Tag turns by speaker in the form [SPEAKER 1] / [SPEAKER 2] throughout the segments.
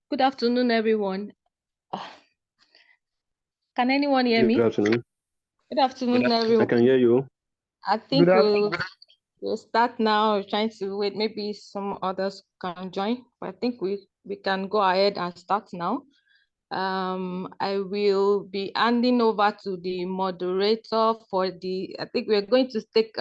[SPEAKER 1] Good afternoon, everyone. Can anyone hear me?
[SPEAKER 2] Good afternoon.
[SPEAKER 1] Good afternoon, everyone.
[SPEAKER 2] I can hear you.
[SPEAKER 1] I think we'll start now. We're trying to wait. Maybe some others can join, but I think we can go ahead and start now. I will be handing over to the moderator for the, I think we're going to take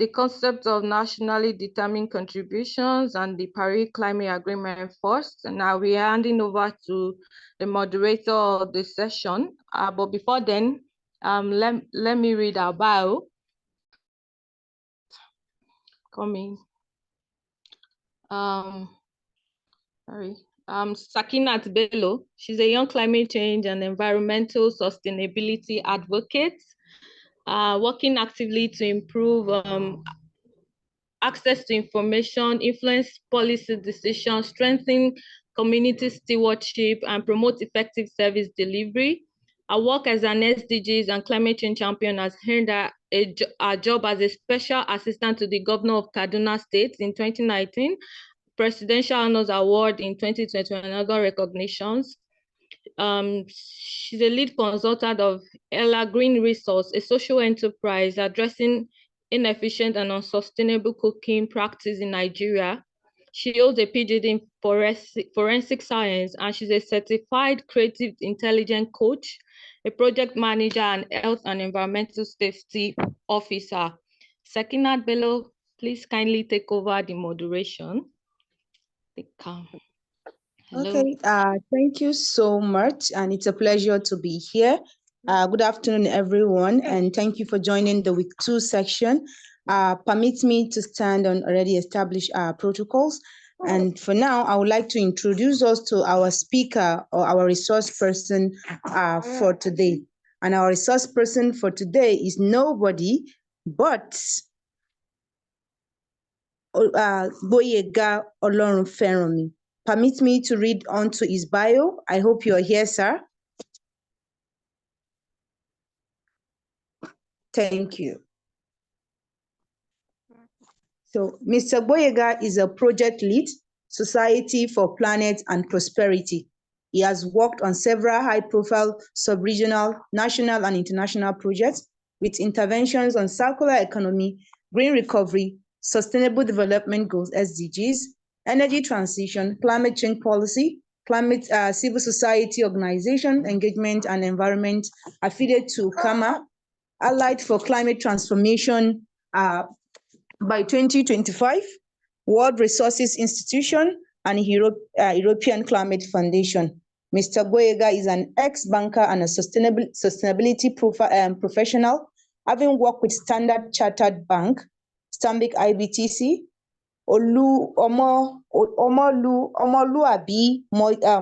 [SPEAKER 1] the concept of nationally determined contributions and the Paris Climate Agreement first. And now we are handing over to the moderator of the session. But before then, let me read our bio. Coming. Sakinat Bello. She's a young climate change and environmental sustainability advocate, working actively to improve access to information, influence policy decisions, strengthen community stewardship, and promote effective service delivery. Her work as an SDGs and climate change champion has earned her a job as a special assistant to the governor of Kaduna State in 2019, Presidential Honors Award in 2020, and other recognitions. She's a lead consultant of Ella Green Resource, a social enterprise addressing inefficient and unsustainable cooking practice in Nigeria. She holds a PhD in forensic science, and she's a certified creative intelligence coach, a project manager, and health and environmental safety officer. Sakinat Bello, please kindly take over the moderation.
[SPEAKER 3] Hello. Okay, thank you so much, and it's a pleasure to be here. Good afternoon, everyone, and thank you for joining the Week 2 section. Permit me to stand on already established protocols. And for now, I would like to introduce us to our speaker or our resource person for today. And our resource person for today is nobody but Boyega Olorunferunmi. Permit me to read onto his bio. I hope you're here, sir. Thank you. So, Mr. Boyega is a project lead, Society for Planet and Prosperity. He has worked on several high-profile sub-regional, national, and international projects with interventions on circular economy, green recovery, sustainable development goals, SDGs, energy transition, climate change policy, civil society organization, engagement, and environment affiliated to KAMA, Allied for Climate Transformation by 2025, World Resources Institution, and European Climate Foundation. Mr. Boyega is an ex-banker and a sustainability professional, having worked with Standard Chartered Bank, Stanbic IBTC, Omoluabi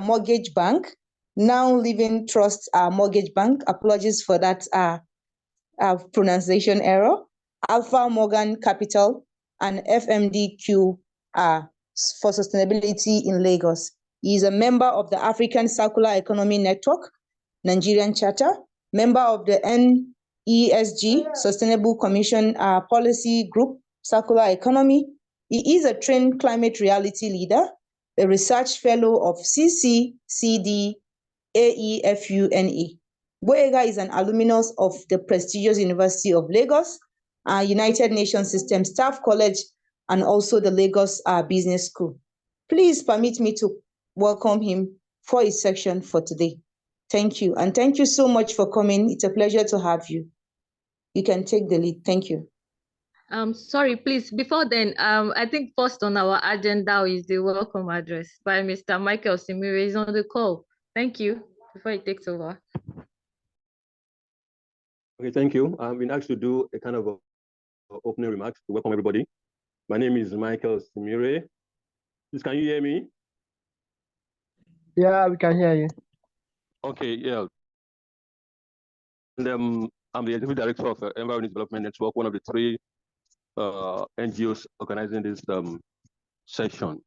[SPEAKER 3] Mortgage Bank, Now Living Trust Mortgage Bank, apologies for that pronunciation error, Alpha Morgan Capital, and FMDQ for Sustainability in Lagos. He is a member of the African Circular Economy Network, Nigerian Charter, member of the NESG, Sustainable Commission Policy Group, Circular Economy. He is a trained climate reality leader, a research fellow of CCCD AEFUNE. Boyega is an alumnus of the prestigious University of Lagos, United Nations System Staff College, and also the Lagos Business School. Please permit me to welcome him for his section for today. Thank you, and thank you so much for coming. It's a pleasure to have you. You can take the lead. Thank you.
[SPEAKER 1] Sorry, please, before then, I think first on our agenda is the welcome address by Mr. Michael Simire. He's on the call. Thank you, before he takes over.
[SPEAKER 2] Okay, thank you. I've been asked to do a kind of opening remarks to welcome everybody. My name is Michael Simire. Please, can you hear me?
[SPEAKER 4] Yeah, we can hear you.
[SPEAKER 2] Okay, yeah. And, I'm the Executive Director of Environment Development Network, one of the three NGOs organizing this session.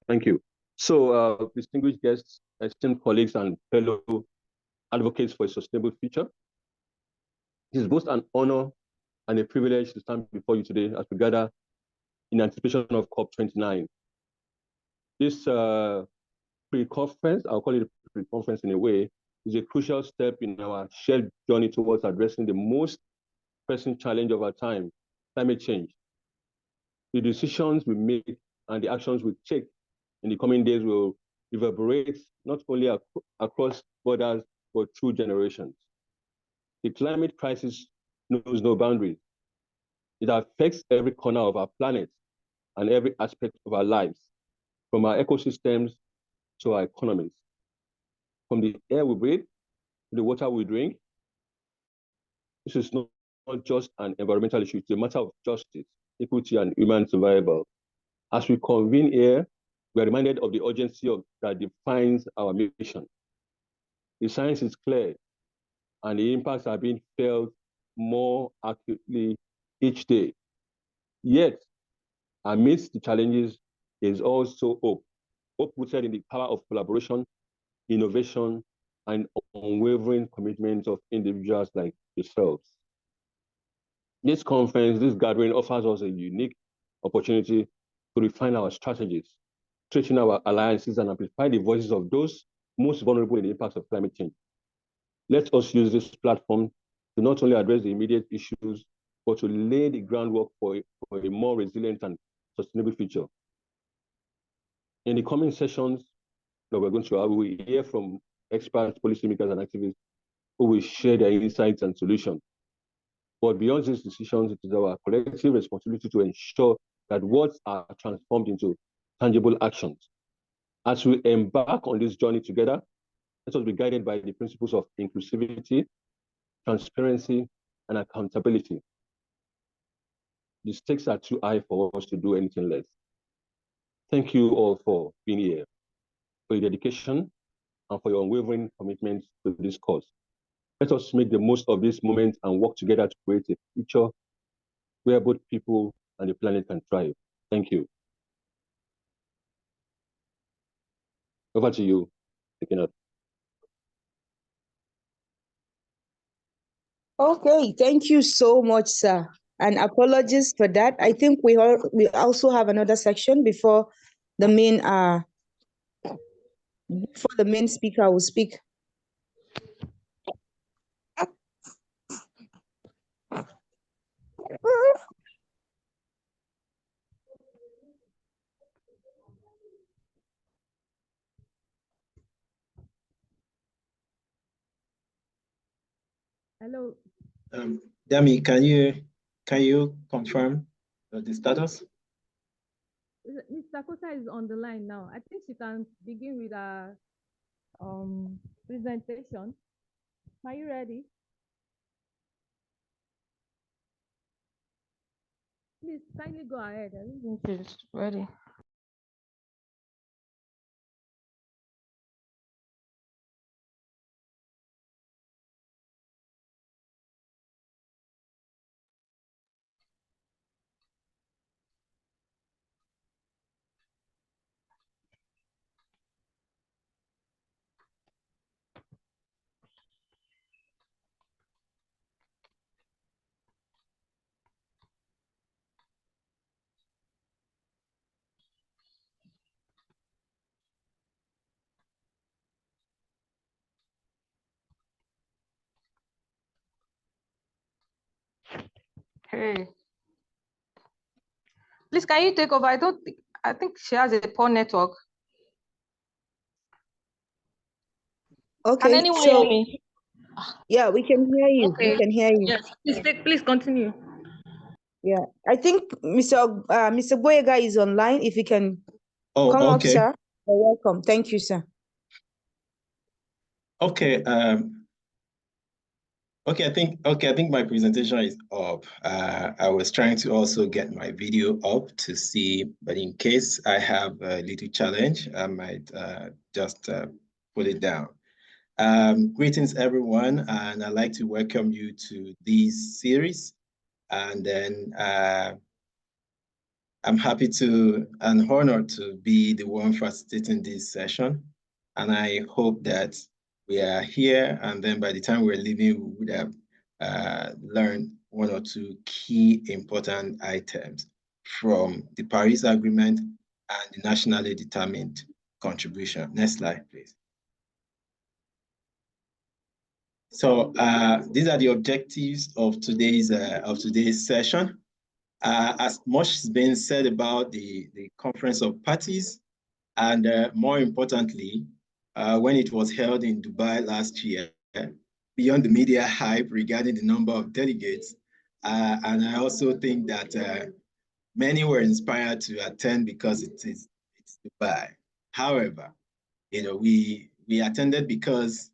[SPEAKER 2] Thank you. So, distinguished guests, esteemed colleagues, and fellow advocates for a sustainable future, it is both an honor and a privilege to stand before you today as we gather in anticipation of COP29. This pre-conference, I'll call it a pre-conference in a way, is a crucial step in our shared journey towards addressing the most pressing challenge of our time, climate change. The decisions we make and the actions we take in the coming days will reverberate not only across borders, but through generations. The climate crisis knows no boundaries. It affects every corner of our planet and every aspect of our lives, from our ecosystems to our economies. From the air we breathe to the water we drink, this is not just an environmental issue, it's a matter of justice, equity, and human survival. As we convene here, we are reminded of the urgency that defines our mission. The science is clear, and the impacts are being felt more acutely each day. Yet, amidst the challenges, there is also hope. Hope rooted in the power of collaboration, innovation, and unwavering commitment of individuals like yourselves. This conference, this gathering offers us a unique opportunity to refine our strategies, strengthen our alliances, and amplify the voices of those most vulnerable in the impacts of climate change. Let us use this platform to not only address the immediate issues, but to lay the groundwork for a more resilient and sustainable future. In the coming sessions that we're going to have, we will hear from experts, policymakers, and activists who will share their insights and solutions. But beyond these decisions, it is our collective responsibility to ensure that words are transformed into tangible actions. As we embark on this journey together, let us be guided by the principles of inclusivity, transparency, and accountability. The stakes are too high for us to do anything less. Thank you all for being here, for your dedication, and for your unwavering commitment to this cause. Let us make the most of this moment and work together to create a future where both people and the planet can thrive. Thank you. Over to you, picking up.
[SPEAKER 3] Okay, thank you so much, sir. And apologies for that. I think we also have another section before the main speaker will speak.
[SPEAKER 1] Hello.
[SPEAKER 4] Dami, can you confirm the status?
[SPEAKER 1] Ms. Dakota is on the line now. I think she can begin with our presentation. Are you ready? Please kindly go ahead. I think she's ready. Hey. Please, can you take over? I think she has a poor network.
[SPEAKER 3] Okay,
[SPEAKER 1] Can anyone
[SPEAKER 3] so
[SPEAKER 1] hear me?
[SPEAKER 3] yeah, we can hear you.
[SPEAKER 1] Okay.
[SPEAKER 3] We can hear you.
[SPEAKER 1] Yes, please continue.
[SPEAKER 3] Yeah, I think Mr. Boyega is online. If you can come up,
[SPEAKER 4] Okay.
[SPEAKER 3] sir. You're welcome. Thank you, sir.
[SPEAKER 4] Okay. Okay, I think my presentation is up. I was trying to also get my video up to see, but in case I have a little challenge, I might just put it down. Greetings, everyone, and I'd like to welcome you to this series. And then I'm happy and honored to be the one facilitating this session. And I hope that we are here, and then by the time we're leaving, we would have learned one or two key important items from the Paris Agreement and the nationally determined contribution. Next slide, please. So these are the objectives of today's session. As much has been said about the Conference of Parties, and more importantly, when it was held in Dubai last year, beyond the media hype regarding the number of delegates, and I also think that many were inspired to attend because it's Dubai. However, we attended because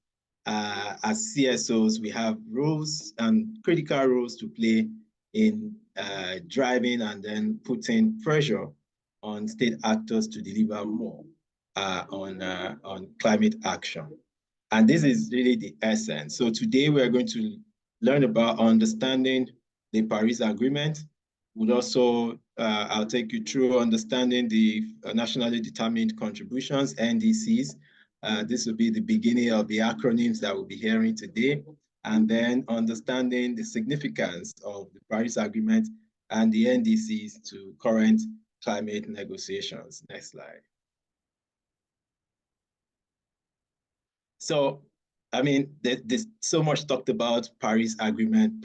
[SPEAKER 4] as CSOs, we have roles and critical roles to play in driving and then putting pressure on state actors to deliver more on climate action. And this is really the essence. So today we are going to learn about understanding the Paris Agreement. We'll also, I'll take you through understanding the nationally determined contributions, NDCs. This will be the beginning of the acronyms that we'll be hearing today, and then understanding the significance of the Paris Agreement and the NDCs to current climate negotiations. Next slide. So, I mean, there's so much talked about Paris Agreement.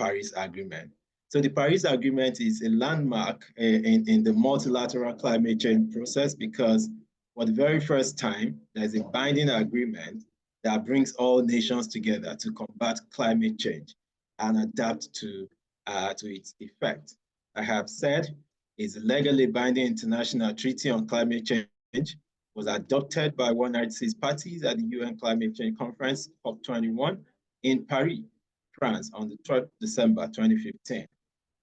[SPEAKER 4] So the Paris Agreement is a landmark in the multilateral climate change process because for the very first time, there's a binding agreement that brings all nations together to combat climate change and adapt to its effect. I have said it's a legally binding international treaty on climate change, was adopted by 196 parties at the UN Climate Change Conference, COP21, in Paris, France, on the 12th December 2015.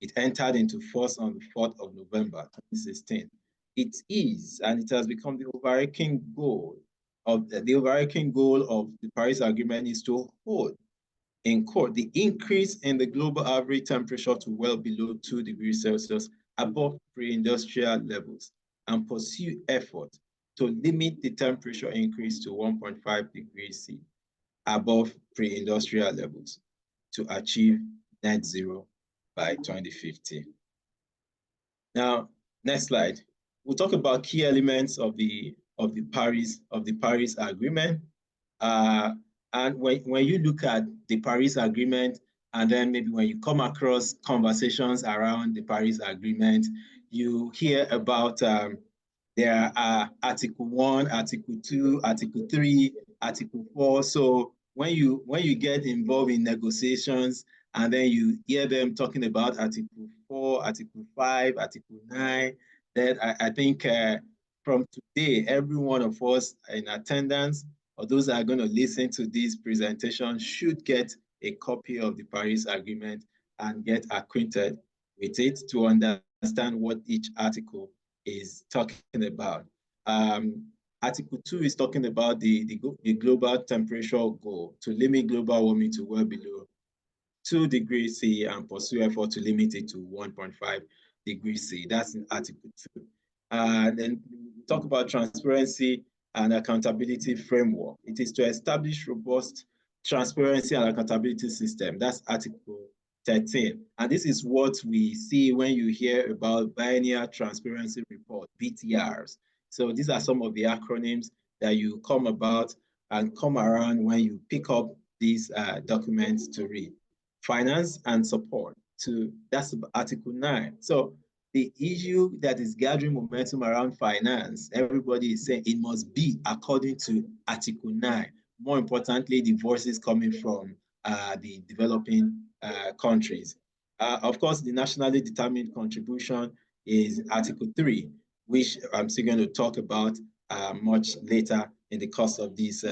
[SPEAKER 4] It entered into force on the 4th of November 2016. It is, and it has become the overarching goal of the Paris Agreement is to hold in court the increase in the global average temperature to well below 2 degrees Celsius above pre-industrial levels and pursue efforts to limit the temperature increase to 1.5 degrees C above pre-industrial levels to achieve net zero by 2050. Now, next slide. We'll talk about key elements of the Paris Agreement. And when you look at the Paris Agreement, and then maybe when you come across conversations around the Paris Agreement, you hear about there are Article 1, Article 2, Article 3, Article 4. So when you get involved in negotiations and then you hear them talking about Article 4, Article 5, Article 9, then I think from today, every one of us in attendance or those that are going to listen to this presentation should get a copy of the Paris Agreement and get acquainted with it to understand what each article is talking about. Article 2 is talking about the global temperature goal to limit global warming to well below 2 degrees C and pursue effort to limit it to 1.5 degrees C. That's in Article 2. Then we talk about transparency and accountability framework. It is to establish robust transparency and accountability system. That's Article 13. And this is what we see when you hear about Biennial Transparency Report, BTRs. So these are some of the acronyms that you come around when you pick up these documents to read. Finance and support, that's Article 9. So the issue that is gathering momentum around finance, everybody is saying it must be according to Article 9. More importantly, the voices coming from the developing countries. Of course, the nationally determined contribution is Article 3, which I'm still going to talk about much later in the course of this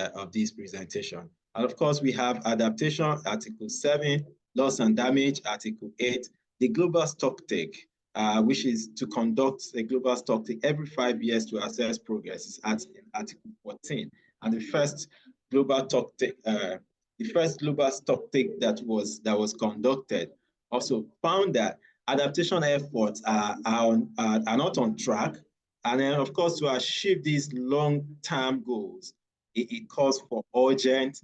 [SPEAKER 4] presentation. And of course, we have adaptation, Article 7, loss and damage, Article 8, the global stocktake, which is to conduct a global stocktake every 5 years to assess progress, is Article 14. And the first global stocktake, that was conducted also found that adaptation efforts are not on track. And then, of course, to achieve these long-term goals, it calls for urgent,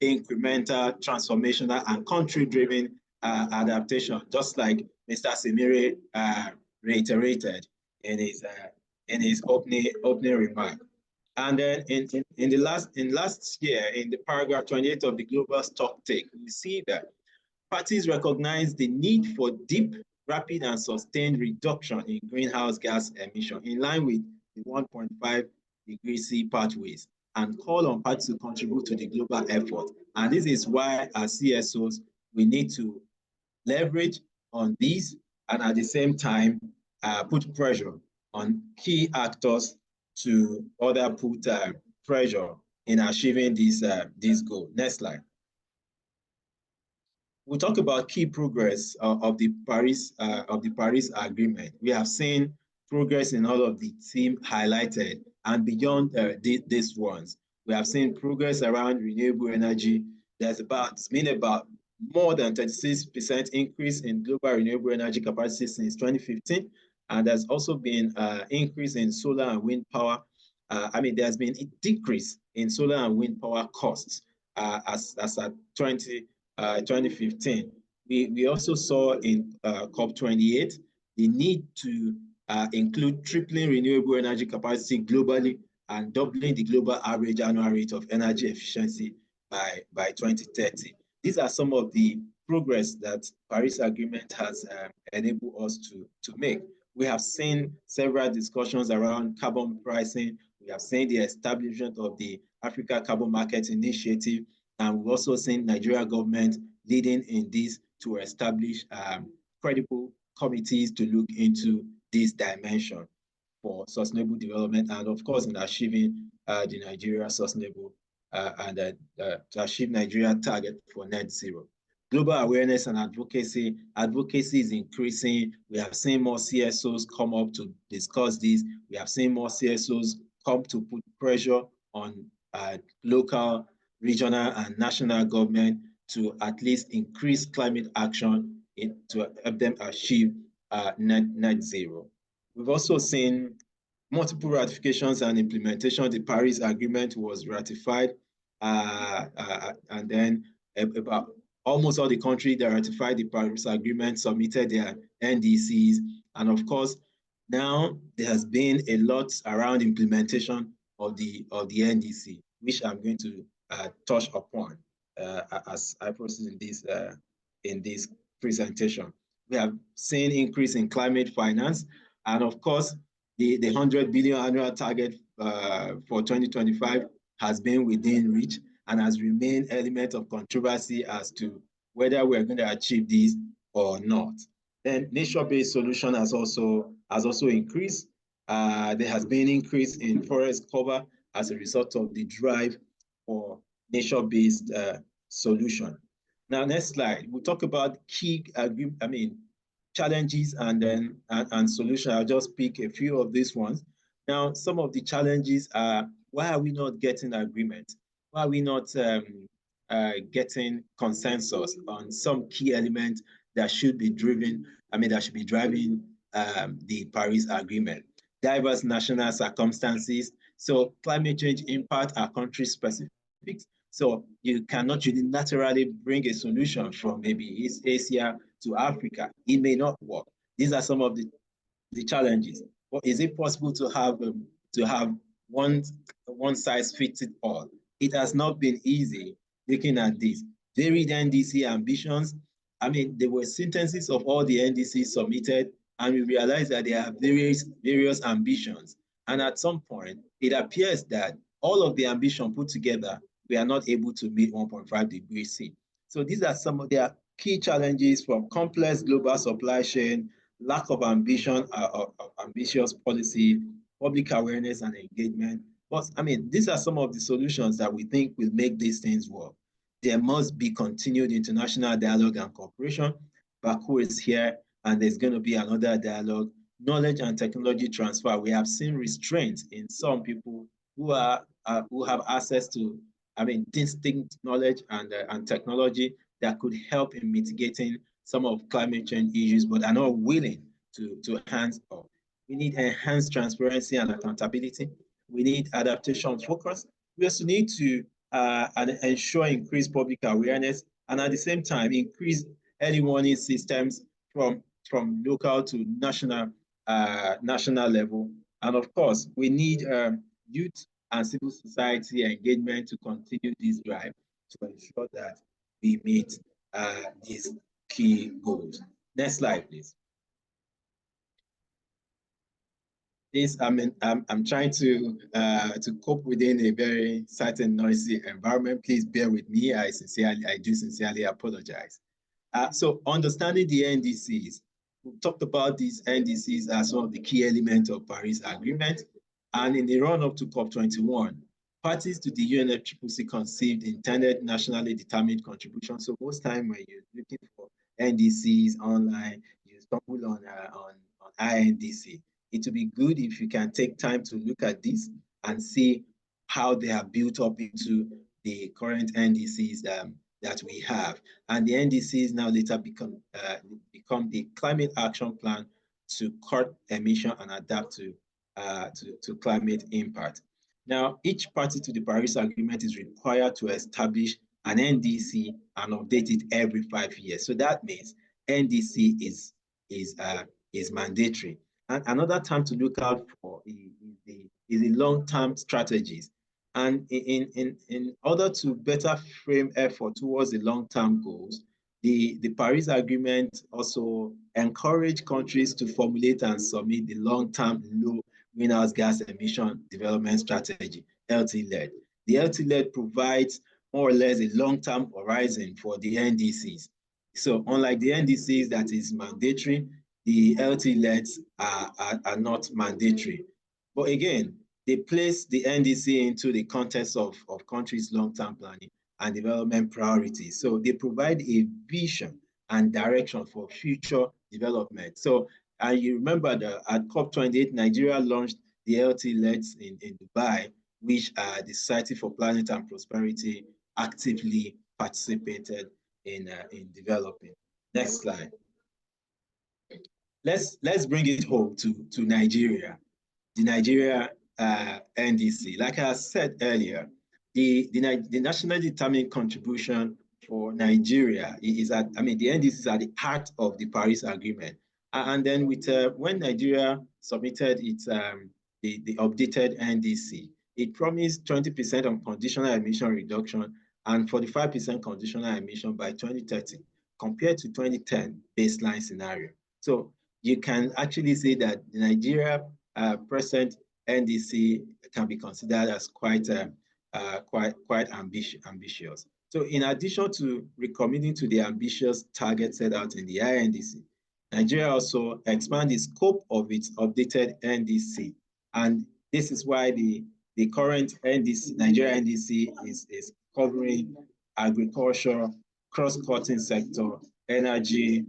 [SPEAKER 4] incremental, transformational, and country-driven adaptation, just like Mr. Semire reiterated in his in his opening remark. And then in last year, in the paragraph 28 of the Global Stocktake, we see that parties recognize the need for deep, rapid, and sustained reduction in greenhouse gas emission in line with the 1.5 degree C pathways and call on parties to contribute to the global effort. And this is why, as CSOs, we need to leverage on these and at the same time put pressure on key actors to other put pressure in achieving this goal. Next slide. We'll talk about key progress of the Paris Agreement. We have seen progress in all of the themes highlighted, and beyond these ones, we have seen progress around renewable energy. It's been about more than 36% increase in global renewable energy capacity since 2015, and there's also been increase in solar and wind power. There's been a decrease in solar and wind power costs as at 2015. We also saw in COP28 the need to include tripling renewable energy capacity globally and doubling the global average annual rate of energy efficiency by 2030. These are some of the progress that Paris Agreement has enabled us to make. We have seen several discussions around carbon pricing. We have seen the establishment of the Africa Carbon Market Initiative, and we've also seen Nigeria government leading in this to establish credible committees to look into this dimension for sustainable development, and of course in achieving the Nigeria sustainable to achieve Nigeria target for net zero. Global awareness and advocacy is increasing. We have seen more CSOs come up to discuss this. We have seen more CSOs come to put pressure on local, regional, and national government to at least increase climate action to help them achieve net zero. We've also seen multiple ratifications and implementation. The Paris Agreement was ratified, and then about almost all the countries that ratified the Paris Agreement submitted their NDCs. And of course, now there has been a lot around implementation of the NDC, which I'm going to touch upon as I proceed in this presentation. We have seen increase in climate finance, and of course, the 100 billion annual target for 2025 has been within reach and has remained element of controversy as to whether we're going to achieve this or not. Then nature-based solution has also increased. There has been increase in forest cover as a result of the drive for nature-based solution. Now, next slide. We'll talk about key challenges and solutions. I'll just pick a few of these ones. Now, some of the challenges are, why are we not getting agreement? Why are we not getting consensus on some key elements that should be driving the Paris Agreement? Diverse national circumstances. So climate change impact are country specific. So you cannot unilaterally bring a solution from maybe East Asia to Africa. It may not work. These are some of the challenges. But is it possible to have one size fits it all? It has not been easy looking at this. Varied NDC ambitions. There were syntheses of all the NDCs submitted, and we realized that there are various ambitions. And at some point, it appears that all of the ambition put together, we are not able to meet 1.5 degrees C. So these are some of their key challenges, from complex global supply chain, lack of ambition, ambitious policy, public awareness and engagement. But these are some of the solutions that we think will make these things work. There must be continued international dialogue and cooperation. Baku is here, and there's going to be another dialogue. Knowledge and technology transfer. We have seen restraints in some people who have access to distinct knowledge and technology that could help in mitigating some of climate change issues, but are not willing to hands up. We need enhanced transparency and accountability. We need adaptation focus. We also need to ensure increased public awareness, and at the same time, increase early warning systems from local to national level, And of course, we need youth and civil society engagement to continue this drive to ensure that we meet these key goals. Next slide, please. This, I'm trying to cope within a very certain noisy environment. Please bear with me. I do sincerely apologize. So understanding the NDCs, we talked about these NDCs as one of the key elements of Paris Agreement. And in the run-up to COP21, parties to the UNFCCC conceived intended nationally determined contributions. So most time when you're looking for NDCs online, you stumble on INDC. It would be good if you can take time to look at this and see how they are built up into the current NDCs that we have. And the NDCs now later become the climate action plan to cut emission and adapt to climate impact. Now, each party to the Paris Agreement is required to establish an NDC and update it every 5 years. So that means NDC is mandatory. And another term to look out for is the long-term strategies. And in order to better frame effort towards the long-term goals, the Paris Agreement also encouraged countries to formulate and submit the long-term low greenhouse gas emission development strategy, LT-LED. The LT-LED provides more or less a long-term horizon for the NDCs. So unlike the NDCs that is mandatory, the LT-LEDs are not mandatory. But again, they place the NDC into the context of countries' long-term planning and development priorities. So they provide a vision and direction for future development. So you remember that at COP28, Nigeria launched the LT-LEDs in Dubai, which the Society for Planet and Prosperity actively participated in developing. Next slide. Let's bring it home to Nigeria, the Nigeria NDC. Like I said earlier, the nationally determined contribution for Nigeria is the NDC is at the heart of the Paris Agreement. And then with when Nigeria submitted its the updated NDC, it promised 20% on conditional emission reduction and 45% conditional emission by 2030, compared to 2010 baseline scenario. So you can actually say that the Nigeria present NDC can be considered as quite ambitious. So in addition to recommitting to the ambitious target set out in the INDC, Nigeria also expand the scope of its updated NDC. And this is why the current NDC, Nigeria NDC is covering agriculture, cross-cutting sector, energy,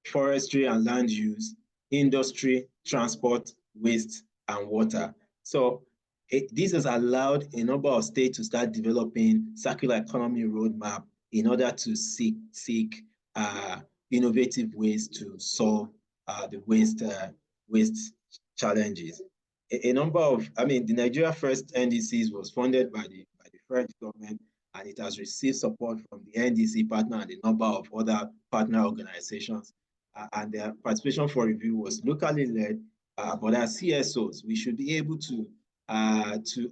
[SPEAKER 4] forestry and land use, industry, transport, waste, and water. So this has allowed a number of states to start developing circular economy roadmap in order to seek innovative ways to solve the waste challenges. A number of, the Nigeria First NDCs was funded by the French government, and it has received support from the NDC partner and a number of other partner organizations. And their participation for review was locally led, but as CSOs, we should be able to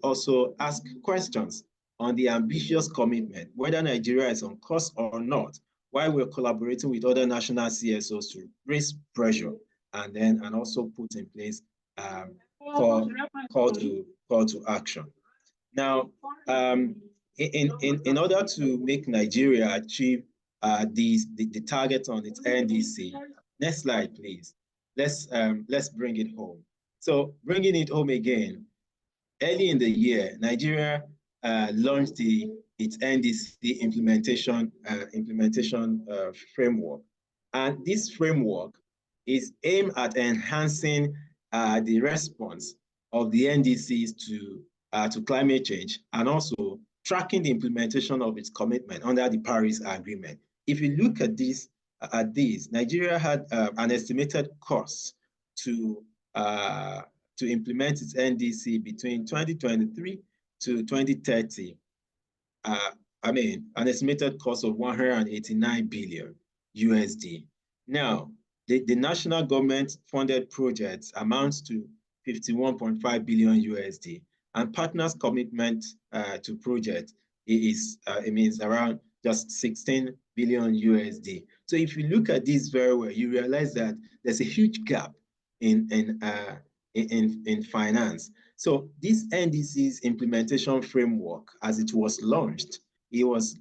[SPEAKER 4] also ask questions on the ambitious commitment, whether Nigeria is on course or not, while we're collaborating with other national CSOs to raise pressure and also put in place call to action. Now, in order to make Nigeria achieve the target on its NDC, next slide, please. Let's bring it home. So bringing it home again, early in the year, Nigeria launched its NDC implementation framework, and this framework is aimed at enhancing the response of the NDCs to climate change and also tracking the implementation of its commitment under the Paris Agreement. If you look at this, Nigeria had an estimated cost to implement its NDC between 2023 to 2030. An estimated cost of 189 billion USD. Now, the national government funded projects amounts to 51.5 billion USD, and partners' commitment to project is it means around just 16 billion USD. So if you look at this very well, you realize that there's a huge gap in finance. So this NDC's implementation framework, as it was launched, it was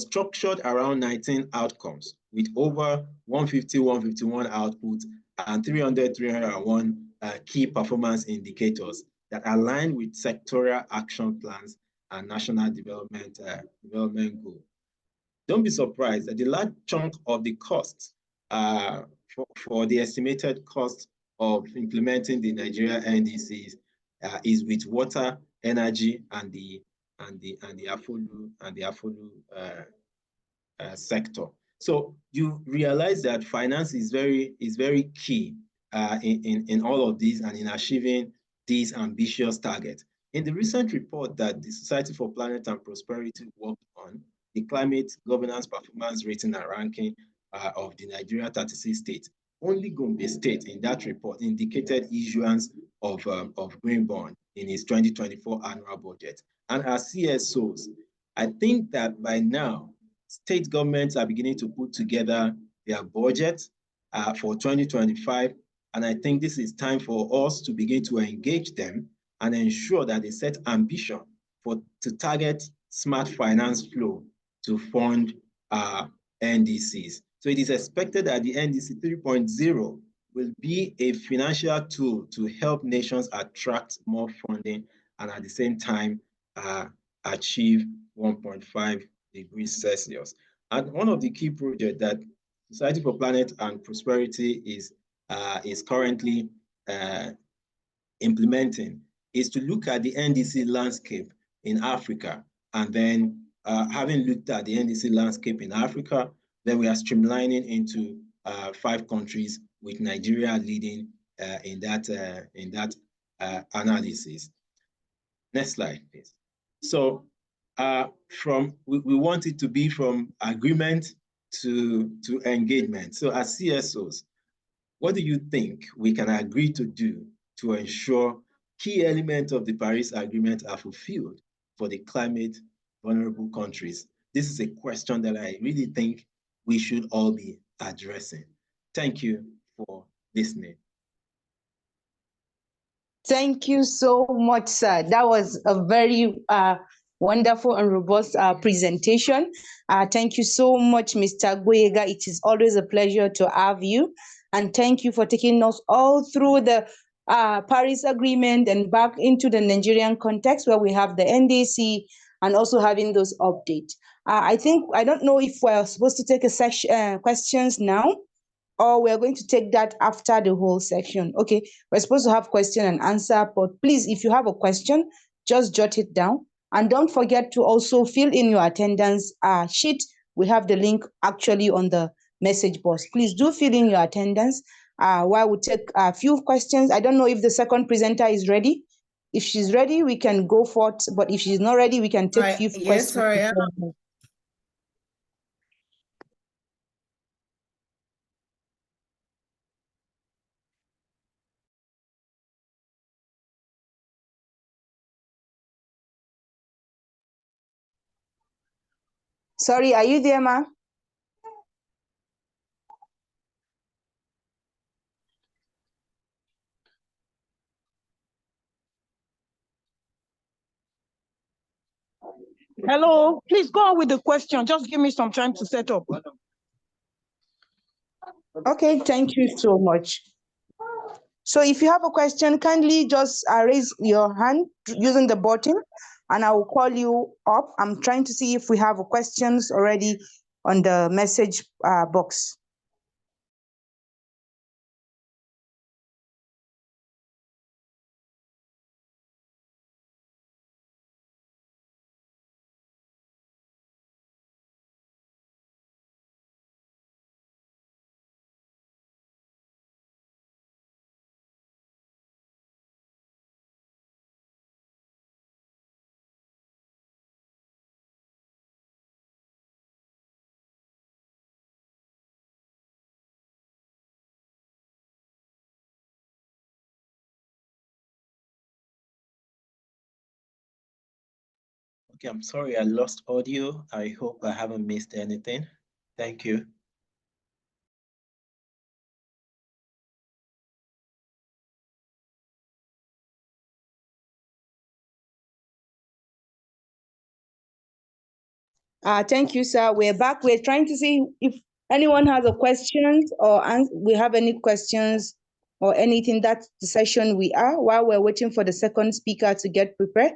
[SPEAKER 4] structured around 19 outcomes with over 150, 151 outputs and 300, 301 key performance indicators that align with sectoral action plans and national development goals. Don't be surprised that the large chunk of the costs for the estimated cost of implementing the Nigeria NDCs is with water, energy, and the affordable sector. So you realize that finance is very key in all of these and in achieving these ambitious targets. In the recent report that the Society for Planet and Prosperity worked on, the Climate Governance Performance Rating and Ranking of the Nigeria 36 states, only Gombe State in that report indicated issuance of green bond in its 2024 annual budget. And as CSOs, I think that by now, state governments are beginning to put together their budget for 2025. And I think this is time for us to begin to engage them and ensure that they set ambition to target smart finance flow to fund NDCs. So it is expected that the NDC 3.0 will be a financial tool to help nations attract more funding and at the same time achieve 1.5 degrees Celsius. And one of the key projects that Society for Planet and Prosperity is currently implementing is to look at the NDC landscape in Africa. And then having looked at the NDC landscape in Africa, then we are streamlining into 5 countries with Nigeria leading in that analysis. Next slide, please. So we want it to be from agreement to engagement. So as CSOs, what do you think we can agree to do to ensure key elements of the Paris Agreement are fulfilled for the climate vulnerable countries? This is a question that I really think we should all be addressing. Thank you for listening.
[SPEAKER 3] Thank you so much, sir. That was a very wonderful and robust presentation. Thank you so much, Mr. Gboyega. It is always a pleasure to have you. And thank you for taking us all through the Paris Agreement and back into the Nigerian context where we have the NDC and also having those updates. I don't know if we're supposed to take a section questions now, or we're going to take that after the whole section. Okay, we're supposed to have question and answer, but please, if you have a question, just jot it down. And don't forget to also fill in your attendance sheet. We have the link actually on the message box. Please do fill in your attendance while we take a few questions. I don't know if the second presenter is ready. If she's ready, we can go forth, but if she's not ready, we can take a few questions.
[SPEAKER 5] Yes, sorry.
[SPEAKER 3] Sorry, are you there, ma?
[SPEAKER 5] Hello, please go on with the question. Just give me some time to set up.
[SPEAKER 3] Okay, thank you so much. So if you have a question, kindly just raise your hand using the button and I will call you up. I'm trying to see if we have questions already on the message box.
[SPEAKER 4] Okay, I'm sorry I lost audio. I hope I haven't missed anything. Thank you.
[SPEAKER 3] Thank you, sir. We're back. We're trying to see if anyone has a questions or we have any questions or anything. That's the session we are while we're waiting for the second speaker to get prepared.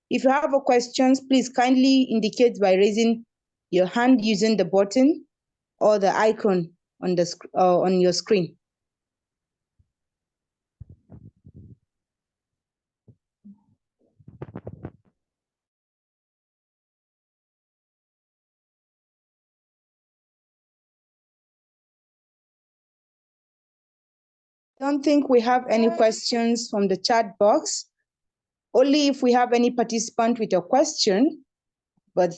[SPEAKER 3] If you have a questions, please kindly indicate by raising your hand using the button or the icon on the on your screen. Don't think we have any questions from the chat box. Only if we have any participant with a question, but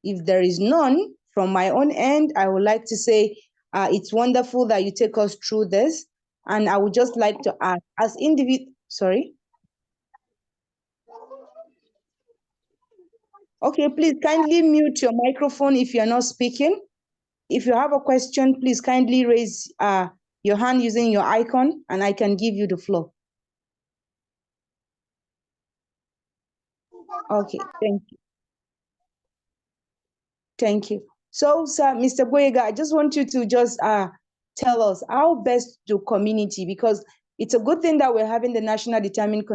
[SPEAKER 3] if there is none from my own end, I would like to say it's wonderful that you take us through this. And I would just like to ask, as individual, sorry. Okay, please kindly mute your microphone if you're not speaking. If you have a question, please kindly raise your hand using your icon and I can give you the floor. Okay, thank you. Thank you. So, sir, Mr. Boyega, I just want you to just tell us how best to community, because it's a good thing that we're having the national determined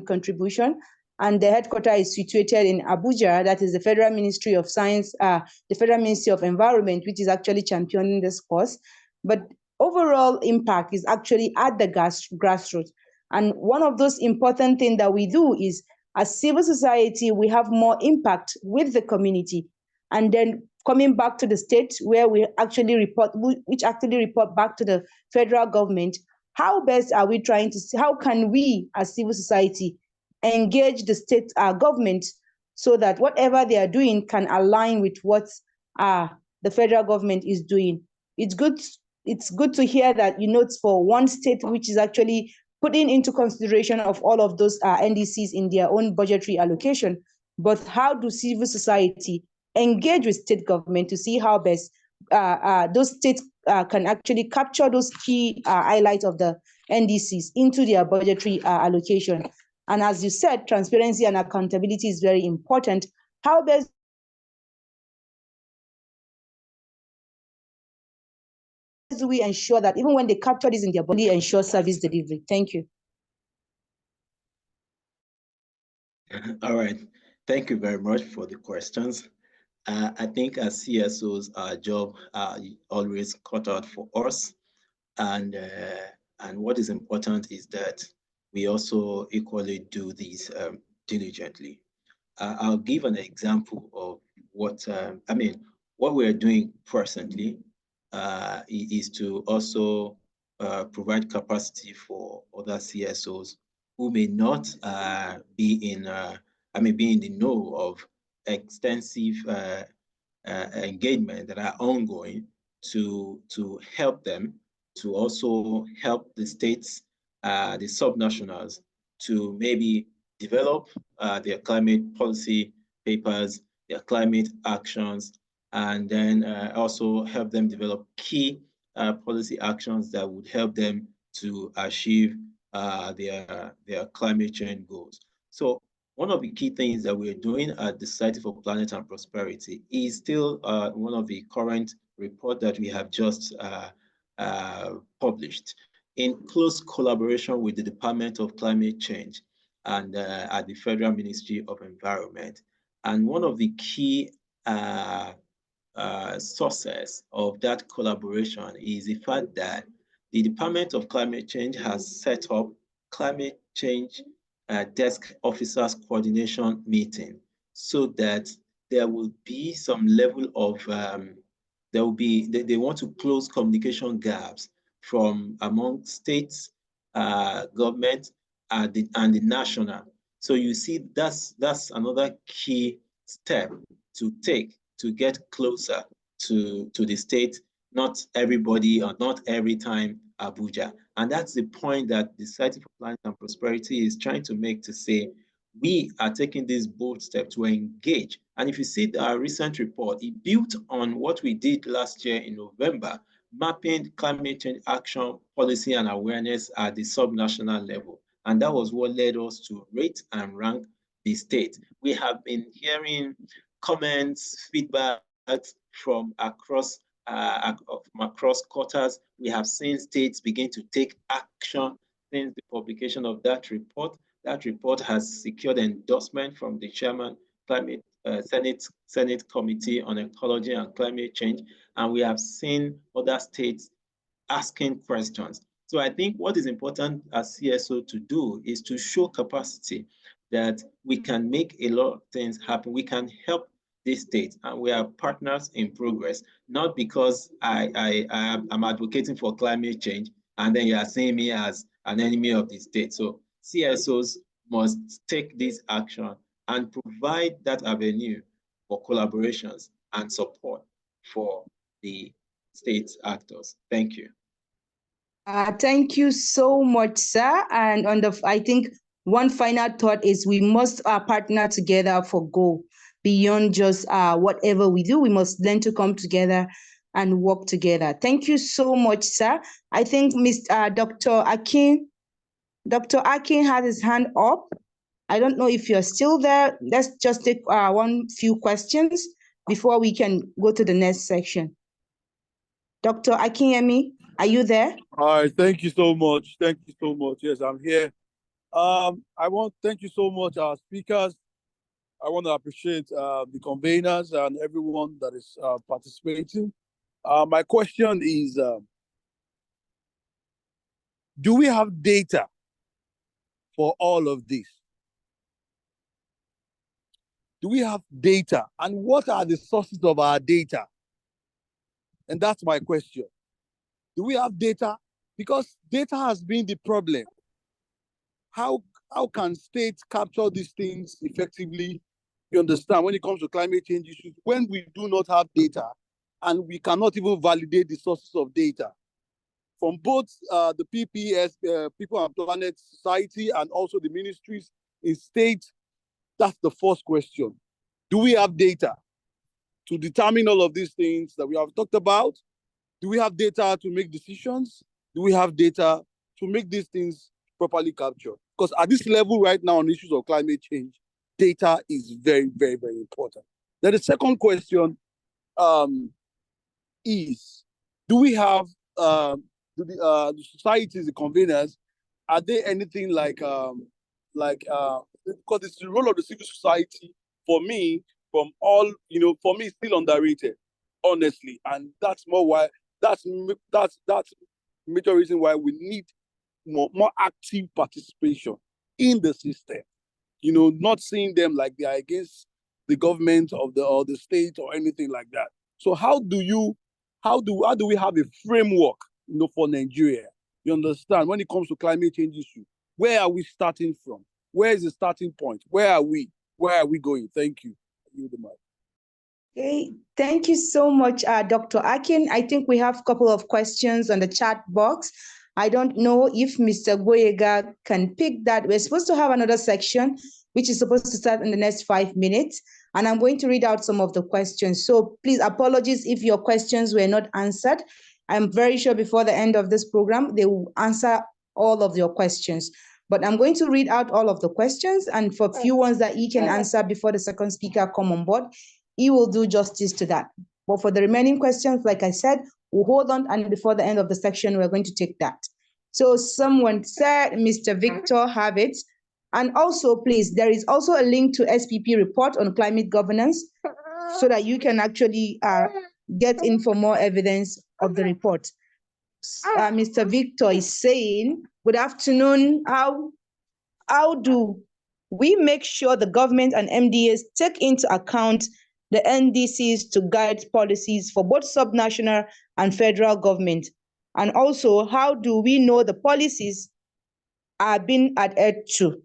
[SPEAKER 3] contribution, and the headquarters is situated in Abuja. That is the Federal Ministry of Science, the Federal Ministry of Environment, which is actually championing this cause. But overall impact is actually at the grassroots. And one of those important things that we do is, as civil society, we have more impact with the community. And then coming back to the state where we actually report, which actually report back to the federal government, how best are we trying to see, how can we as civil society engage the state government so that whatever they are doing can align with what the federal government is doing? It's good to hear that, it's for one state which is actually putting into consideration of all of those NDCs in their own budgetary allocation. But how do civil society engage with state government to see how best those states can actually capture those key highlights of the NDCs into their budgetary allocation? And as you said, transparency and accountability is very important. How best do we ensure that even when they capture this in their body, ensure service delivery? Thank you.
[SPEAKER 4] All right. Thank you very much for the questions. I think as CSOs, our job always cut out for us. And what is important is that we also equally do this diligently. I'll give an example of what, what we're doing presently is to also provide capacity for other CSOs who may not be in the know of extensive engagement that are ongoing to help them, to also help the states, the subnationals, to maybe develop their climate policy papers, their climate actions, and then also help them develop key policy actions that would help them to achieve their climate change goals. So one of the key things that we're doing at the Society for Planet and Prosperity is still one of the current reports that we have just published in close collaboration with the Department of Climate Change and at the Federal Ministry of Environment. And one of the key sources of that collaboration is the fact that the Department of Climate Change has set up climate change desk officers coordination meeting so that there will be some level of, they want to close communication gaps from among states, government, and the national. So you see, that's another key step to take to get closer to the state, not everybody or not every time Abuja. And that's the point that the Society for Planet and Prosperity is trying to make, to say, we are taking this bold step to engage. And if you see our recent report, it built on what we did last year in November, mapping climate change action, policy, and awareness at the subnational level. And that was what led us to rate and rank the state. We have been hearing comments, feedback from across quarters. We have seen states begin to take action since the publication of that report. That report has secured endorsement from the chairman, Senate Committee on Ecology and Climate Change, and we have seen other states asking questions. So I think what is important as CSO to do is to show capacity that we can make a lot of things happen. We can help this state, and we are partners in progress, not because I'm advocating for climate change and then you are seeing me as an enemy of the state. So CSOs must take this action and provide that avenue for collaborations and support for the state actors. Thank you.
[SPEAKER 3] Thank you so much, sir. And I think one final thought is we must partner together for goal beyond just whatever we do. We must learn to come together and work together. Thank you so much, sir. I think Dr. Akin had his hand up. I don't know if you're still there. Let's just take few questions before we can go to the next section. Dr. Akinyemi, are you there?
[SPEAKER 6] All right, thank you so much. Thank you so much. Yes, I'm here. Thank you so much, our speakers. I want to appreciate the conveners and everyone that is participating. My question is, do we have data for all of this? Do we have data? And what are the sources of our data? And that's my question. Do we have data? Because data has been the problem. How can states capture these things effectively? You understand, when it comes to climate change issues, when we do not have data and we cannot even validate the sources of data from both the PPS, People and Planet Society, and also the ministries in states. That's the first question. Do we have data to determine all of these things that we have talked about? Do we have data to make decisions? Do we have data to make these things properly captured? Because at this level right now on issues of climate change, data is very, very, very important. Then the second question is, do we have, the societies, the conveners, are there anything because it's the role of the civil society, for me, for me, still underrated, honestly. And that's major reason why we need more active participation in the system. Not seeing them like they are against the government or the state or anything like that. So how do we have a framework, for Nigeria? You understand, when it comes to climate change issue, where are we starting from? Where is the starting point? Where are we? Where are we going? Thank you.
[SPEAKER 3] Okay, thank you so much, Dr. Akin. I think we have a couple of questions on the chat box. I don't know if Mr. Gboyega can pick that. We're supposed to have another section, which is supposed to start in the next 5 minutes. And I'm going to read out some of the questions. So please, apologies if your questions were not answered. I'm very sure before the end of this program, they will answer all of your questions. But I'm going to read out all of the questions, and for a few ones that he can answer before the second speaker come on board, he will do justice to that. But for the remaining questions, like I said, we'll hold on, and before the end of the section, we're going to take that. So someone said, Mr. Victor have it. And also, please, there is also a link to SPP report on climate governance so that you can actually get in for more evidence of the report. Mr. Victor is saying, good afternoon. How do we make sure the government and MDAs take into account the NDCs to guide policies for both subnational and federal government? And also, how do we know the policies are being adhered to?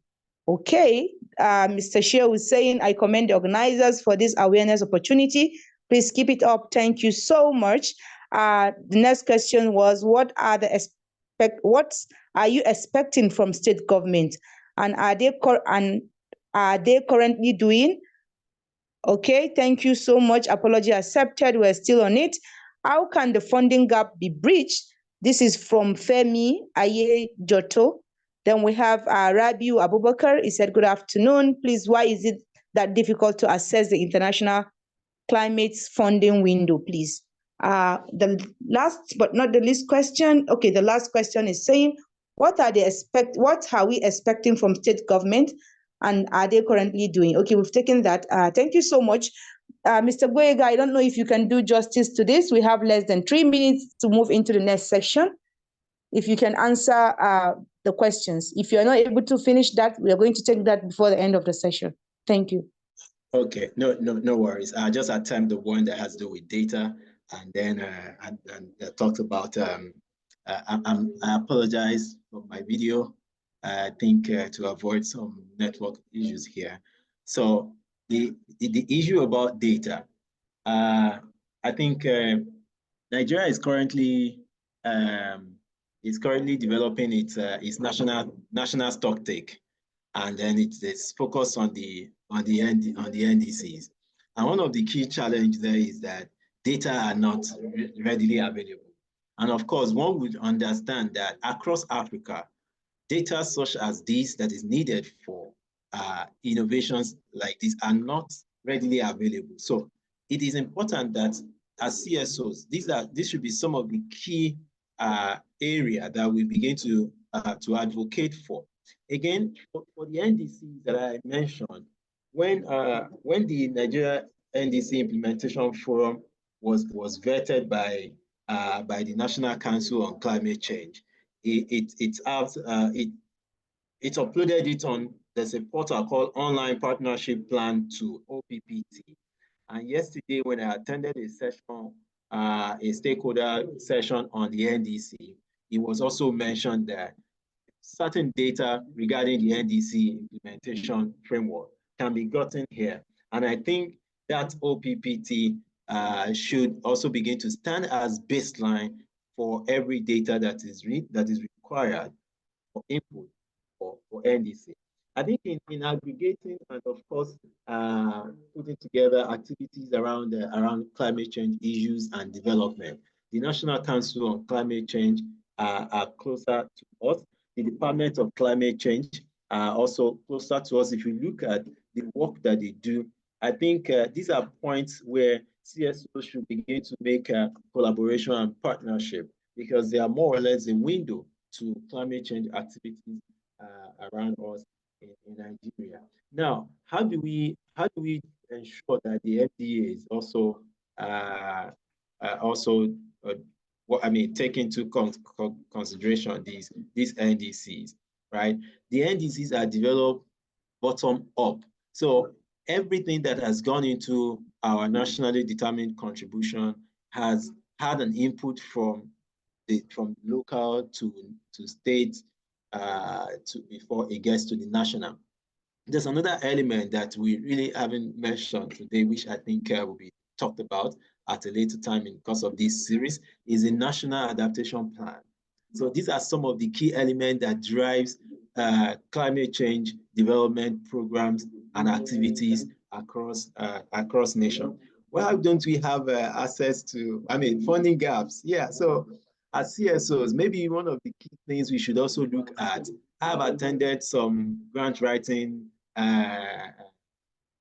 [SPEAKER 3] Okay, Mr. Shea is saying, I commend the organizers for this awareness opportunity. Please keep it up. Thank you so much. The next question was, what are you expecting from state government? And are they currently doing? Okay, thank you so much. Apology accepted. We're still on it. How can the funding gap be breached? This is from Femi Aye Joto. Then we have Rabiu Abubakar. He said, good afternoon. Please, why is it that difficult to access the international climate funding window, please? The last but not the least question. Okay, the last question is saying, what are we expecting from state government, and are they currently doing? Okay, we've taken that. Thank you so much. Mr. Boyega, I don't know if you can do justice to this. We have less than 3 minutes to move into the next section. If you can answer the questions. If you're not able to finish that, we are going to take that before the end of the session. Thank you.
[SPEAKER 4] Okay, no worries. I just attempt the one that has to do with data, and then I talked about. I apologize for my video. I think to avoid some network issues here. So the issue about data, I think Nigeria is currently developing its national stock take, and then it's focused on the NDCs. And one of the key challenges there is that data are not readily available. And of course, one would understand that across Africa, data such as this that is needed for innovations like this are not readily available. So it is important that as CSOs, these should be some of the key area that we begin to advocate for. Again, for the NDCs that I mentioned, when the Nigeria NDC Implementation Forum was vetted by the National Council on Climate Change, it uploaded it on, there's a portal called Online Partnership Plan to OPPT. And yesterday, when I attended a session, a stakeholder session on the NDC, it was also mentioned that certain data regarding the NDC implementation framework can be gotten here. And I think that OPPT should also begin to stand as baseline for every data that is required for input for NDC. I think in aggregating and of course putting together activities around climate change issues and development, the National Council on Climate Change are closer to us. The Department of Climate Change are also closer to us. If you look at the work that they do, I think these are points where CSOs should begin to make a collaboration and partnership, because they are more or less a window to climate change activities around us in Nigeria. Now, how do we ensure that the FDA is also take into consideration these NDCs, right? The NDCs are developed bottom up. So everything that has gone into our nationally determined contribution has had an input from local to state before it gets to the national. There's another element that we really haven't mentioned today, which I think will be talked about at a later time in the course of this series, is a national adaptation plan. So these are some of the key elements that drives climate change development programs and activities across nation. Why don't we have access to, funding gaps? Yeah, so as CSOs, maybe one of the key things we should also look at, I've attended some grant writing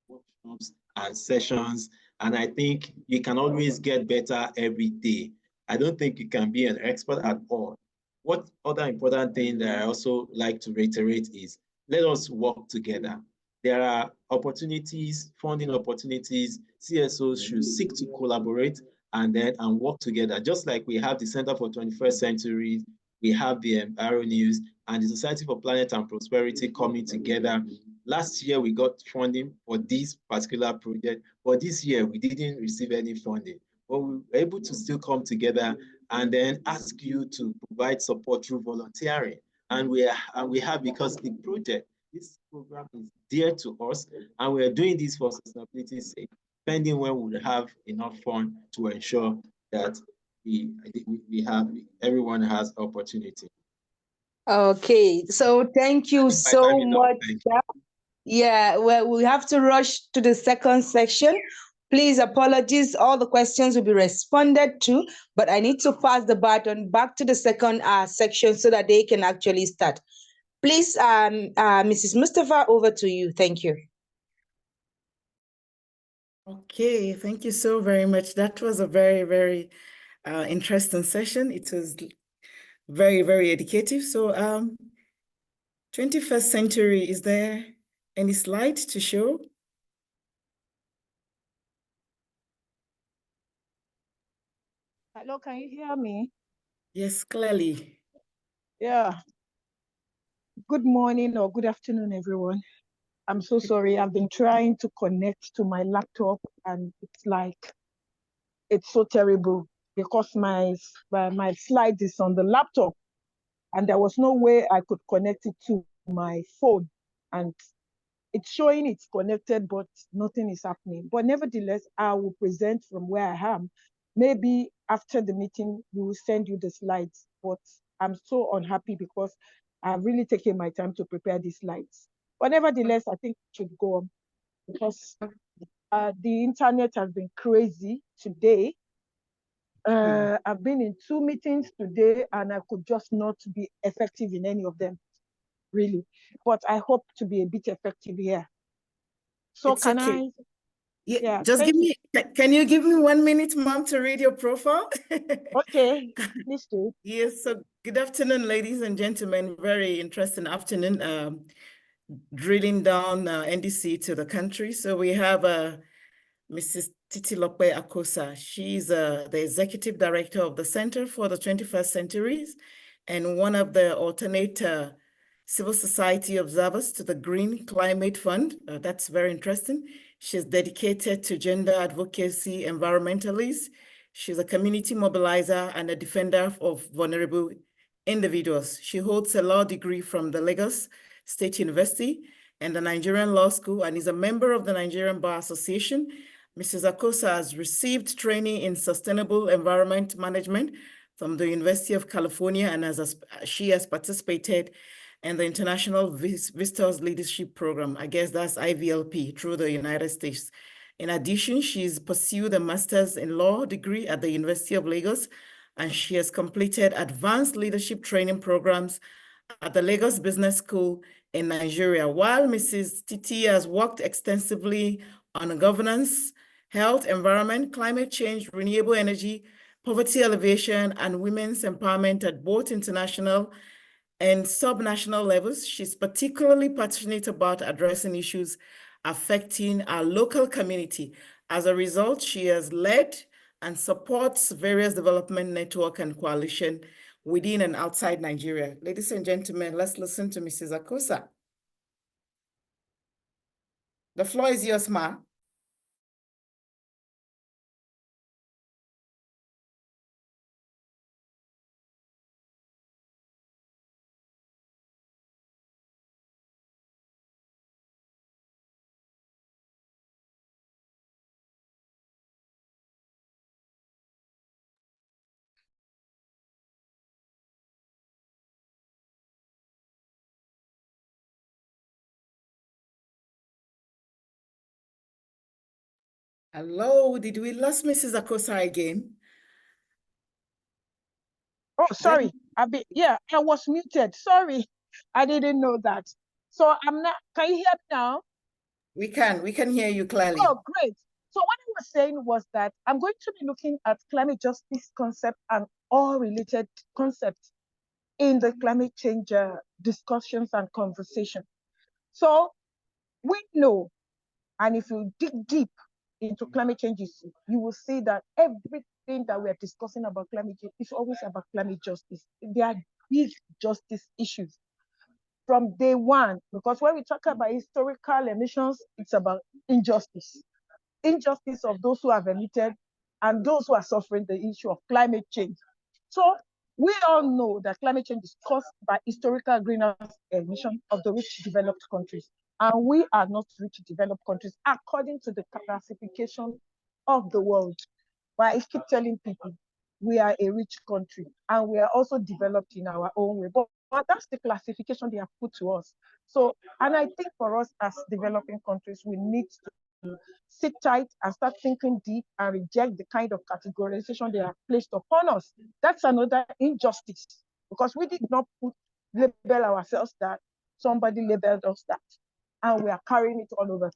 [SPEAKER 4] workshops and sessions, and I think you can always get better every day. I don't think you can be an expert at all. What other important thing that I also like to reiterate is, let us work together. There are opportunities, funding opportunities. CSOs should seek to collaborate and work together. Just like we have the Center for 21st Century, we have the Enviro News and the Society for Planet and Prosperity coming together. Last year, we got funding for this particular project, but this year we didn't receive any funding. But we were able to still come together and then ask you to provide support through volunteering. And we have, because the project, this program is dear to us, and we're doing this for sustainability's sake, pending when we have enough fund to ensure that everyone has opportunity.
[SPEAKER 3] Okay, so thank you so much. Yeah, well, we have to rush to the second section. Please, apologies, all the questions will be responded to, but I need to pass the baton back to the second section so that they can actually start. Please, Mrs. Mustafa, over to you. Thank you.
[SPEAKER 7] Okay, thank you so very much. That was a very, very interesting session. It was very, very educative. So 21st century, is there any slide to show?
[SPEAKER 5] Hello, can you hear me?
[SPEAKER 7] Yes, clearly.
[SPEAKER 5] Yeah. Good morning or good afternoon, everyone. I'm so sorry. I've been trying to connect to my laptop and it's so terrible because my slide is on the laptop and there was no way I could connect it to my phone. And it's showing it's connected, but nothing is happening. But nevertheless, I will present from where I am. Maybe after the meeting, we will send you the slides. But I'm so unhappy because I've really taken my time to prepare these slides. But nevertheless, I think it should go on because the internet has been crazy today. I've been in 2 meetings today and I could just not be effective in any of them, really. But I hope to be a bit effective here. So
[SPEAKER 7] It's
[SPEAKER 5] can
[SPEAKER 7] okay.
[SPEAKER 5] I?
[SPEAKER 7] Yeah, just give me, can you give me 1 minute, Mom, to read your profile?
[SPEAKER 5] Okay, please do.
[SPEAKER 7] Yes, so good afternoon, ladies and gentlemen. Very interesting afternoon, drilling down NDC to the country. So we have Mrs. Titilope Akosa. She's the Executive Director of the Center for the 21st Centuries and one of the alternate civil society observers to the Green Climate Fund. That's very interesting. She's dedicated to gender advocacy, environmentalists. She's a community mobilizer and a defender of vulnerable individuals. She holds a law degree from the Lagos State University and the Nigerian Law School and is a member of the Nigerian Bar Association. Mrs. Akosa has received training in sustainable environment management from the University of California and she has participated in the International Visitors Leadership Program. I guess that's IVLP through the United States. In addition, she's pursued a master's in law degree at the University of Lagos, and she has completed advanced leadership training programs at the Lagos Business School in Nigeria. While Mrs. Titi has worked extensively on governance, health, environment, climate change, renewable energy, poverty alleviation, and women's empowerment at both international and subnational levels, she's particularly passionate about addressing issues affecting our local community. As a result, she has led and supports various development network and coalition within and outside Nigeria. Ladies and gentlemen, let's listen to Mrs. Akosa. The floor is yours, Ma. Hello, did we lose Mrs. Akosa again?
[SPEAKER 5] Oh, sorry. I was muted. Sorry. I didn't know that. So I'm not, can you hear me now?
[SPEAKER 7] We can hear you clearly.
[SPEAKER 5] Oh, great. So what I was saying was that I'm going to be looking at climate justice concept and all related concepts in the climate change discussions and conversation. So we know, and if you dig deep into climate change issue, you will see that everything that we are discussing about climate change is always about climate justice. There are big justice issues from day one, because when we talk about historical emissions, it's about injustice. Injustice of those who have emitted and those who are suffering the issue of climate change. So we all know that climate change is caused by historical greenhouse emission of the rich developed countries. And we are not rich developed countries according to the classification of the world. But I keep telling people we are a rich country and we are also developed in our own way. But But that's the classification they have put to us. So, and I think for us as developing countries, we need to sit tight and start thinking deep and reject the kind of categorization they have placed upon us. That's another injustice, because we did not label ourselves that, somebody labeled us that, and we are carrying it all over.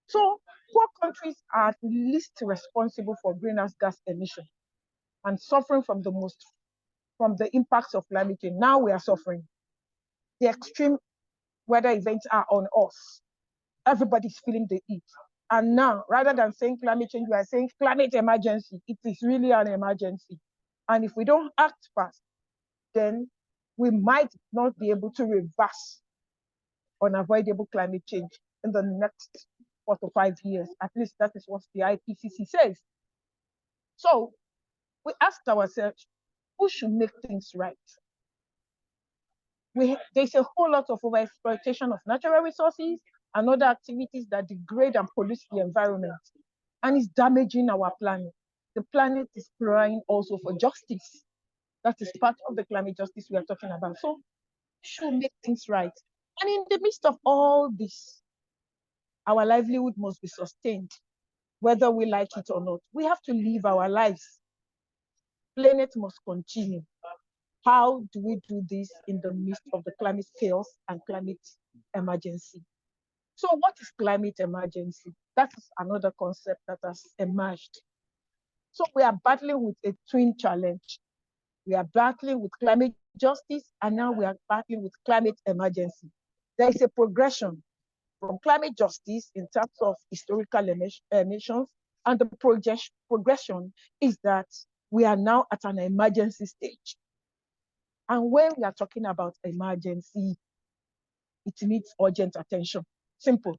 [SPEAKER 5] So poor countries are at least responsible for greenhouse gas emission and suffering from the impacts of climate change. Now we are suffering. The extreme weather events are on us. Everybody's feeling the heat. And now, rather than saying climate change, we are saying climate emergency. It is really an emergency. And if we don't act fast, then we might not be able to reverse unavoidable climate change in the next 4 to 5 years. At least that is what the IPCC says. So we ask ourselves, who should make things right? There's a whole lot of overexploitation of natural resources and other activities that degrade and pollute the environment, and it's damaging our planet. The planet is crying also for justice. That is part of the climate justice we are talking about. So we should make things right. And in the midst of all this, our livelihood must be sustained, whether we like it or not. We have to live our lives. Planet must continue. How do we do this in the midst of the climate chaos and climate emergency? So what is climate emergency? That is another concept that has emerged. So we are battling with a twin challenge. We are battling with climate justice, and now we are battling with climate emergency. There is a progression from climate justice in terms of historical emissions, and the progression is that we are now at an emergency stage. And when we are talking about emergency, it needs urgent attention. Simple.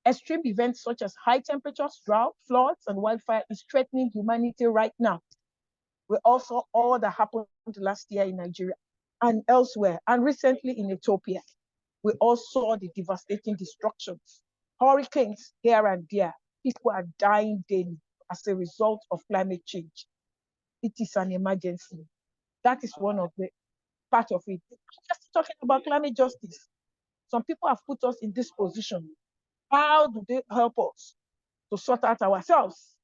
[SPEAKER 5] Extreme events such as high temperatures, drought, floods, and wildfire is threatening humanity right now. We also all that happened last year in Nigeria and elsewhere, and recently in Ethiopia. We all saw the devastating destructions. Hurricanes here and there. People are dying daily as a result of climate change. It is an emergency. That is one of the part of it. Just talking about climate justice. Some people have put us in this position. How do they help us to sort out ourselves,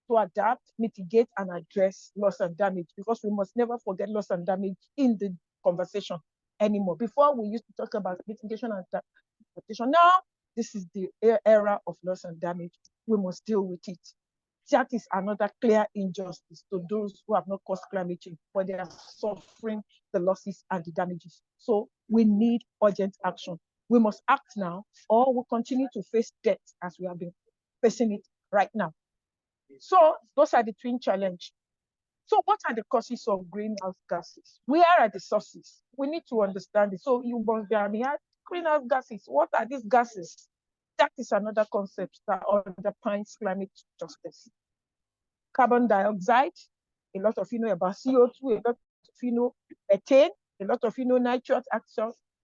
[SPEAKER 5] to adapt, mitigate, and address loss and damage? Because we must never forget loss and damage in the conversation anymore. Before, we used to talk about mitigation and adaptation. Now, this is the era of loss and damage. We must deal with it. That is another clear injustice to those who have not caused climate change, but they are suffering the losses and the damages. So we need urgent action. We must act now, or we'll continue to face death as we have been facing it right now. So those are the twin challenges. So what are the causes of greenhouse gases? Where are the sources? We need to understand it. So you must be greenhouse gases. What are these gases? That is another concept that underpins climate justice. Carbon dioxide, a lot of you know about CO2, a lot of you know methane, a lot of you know nitrous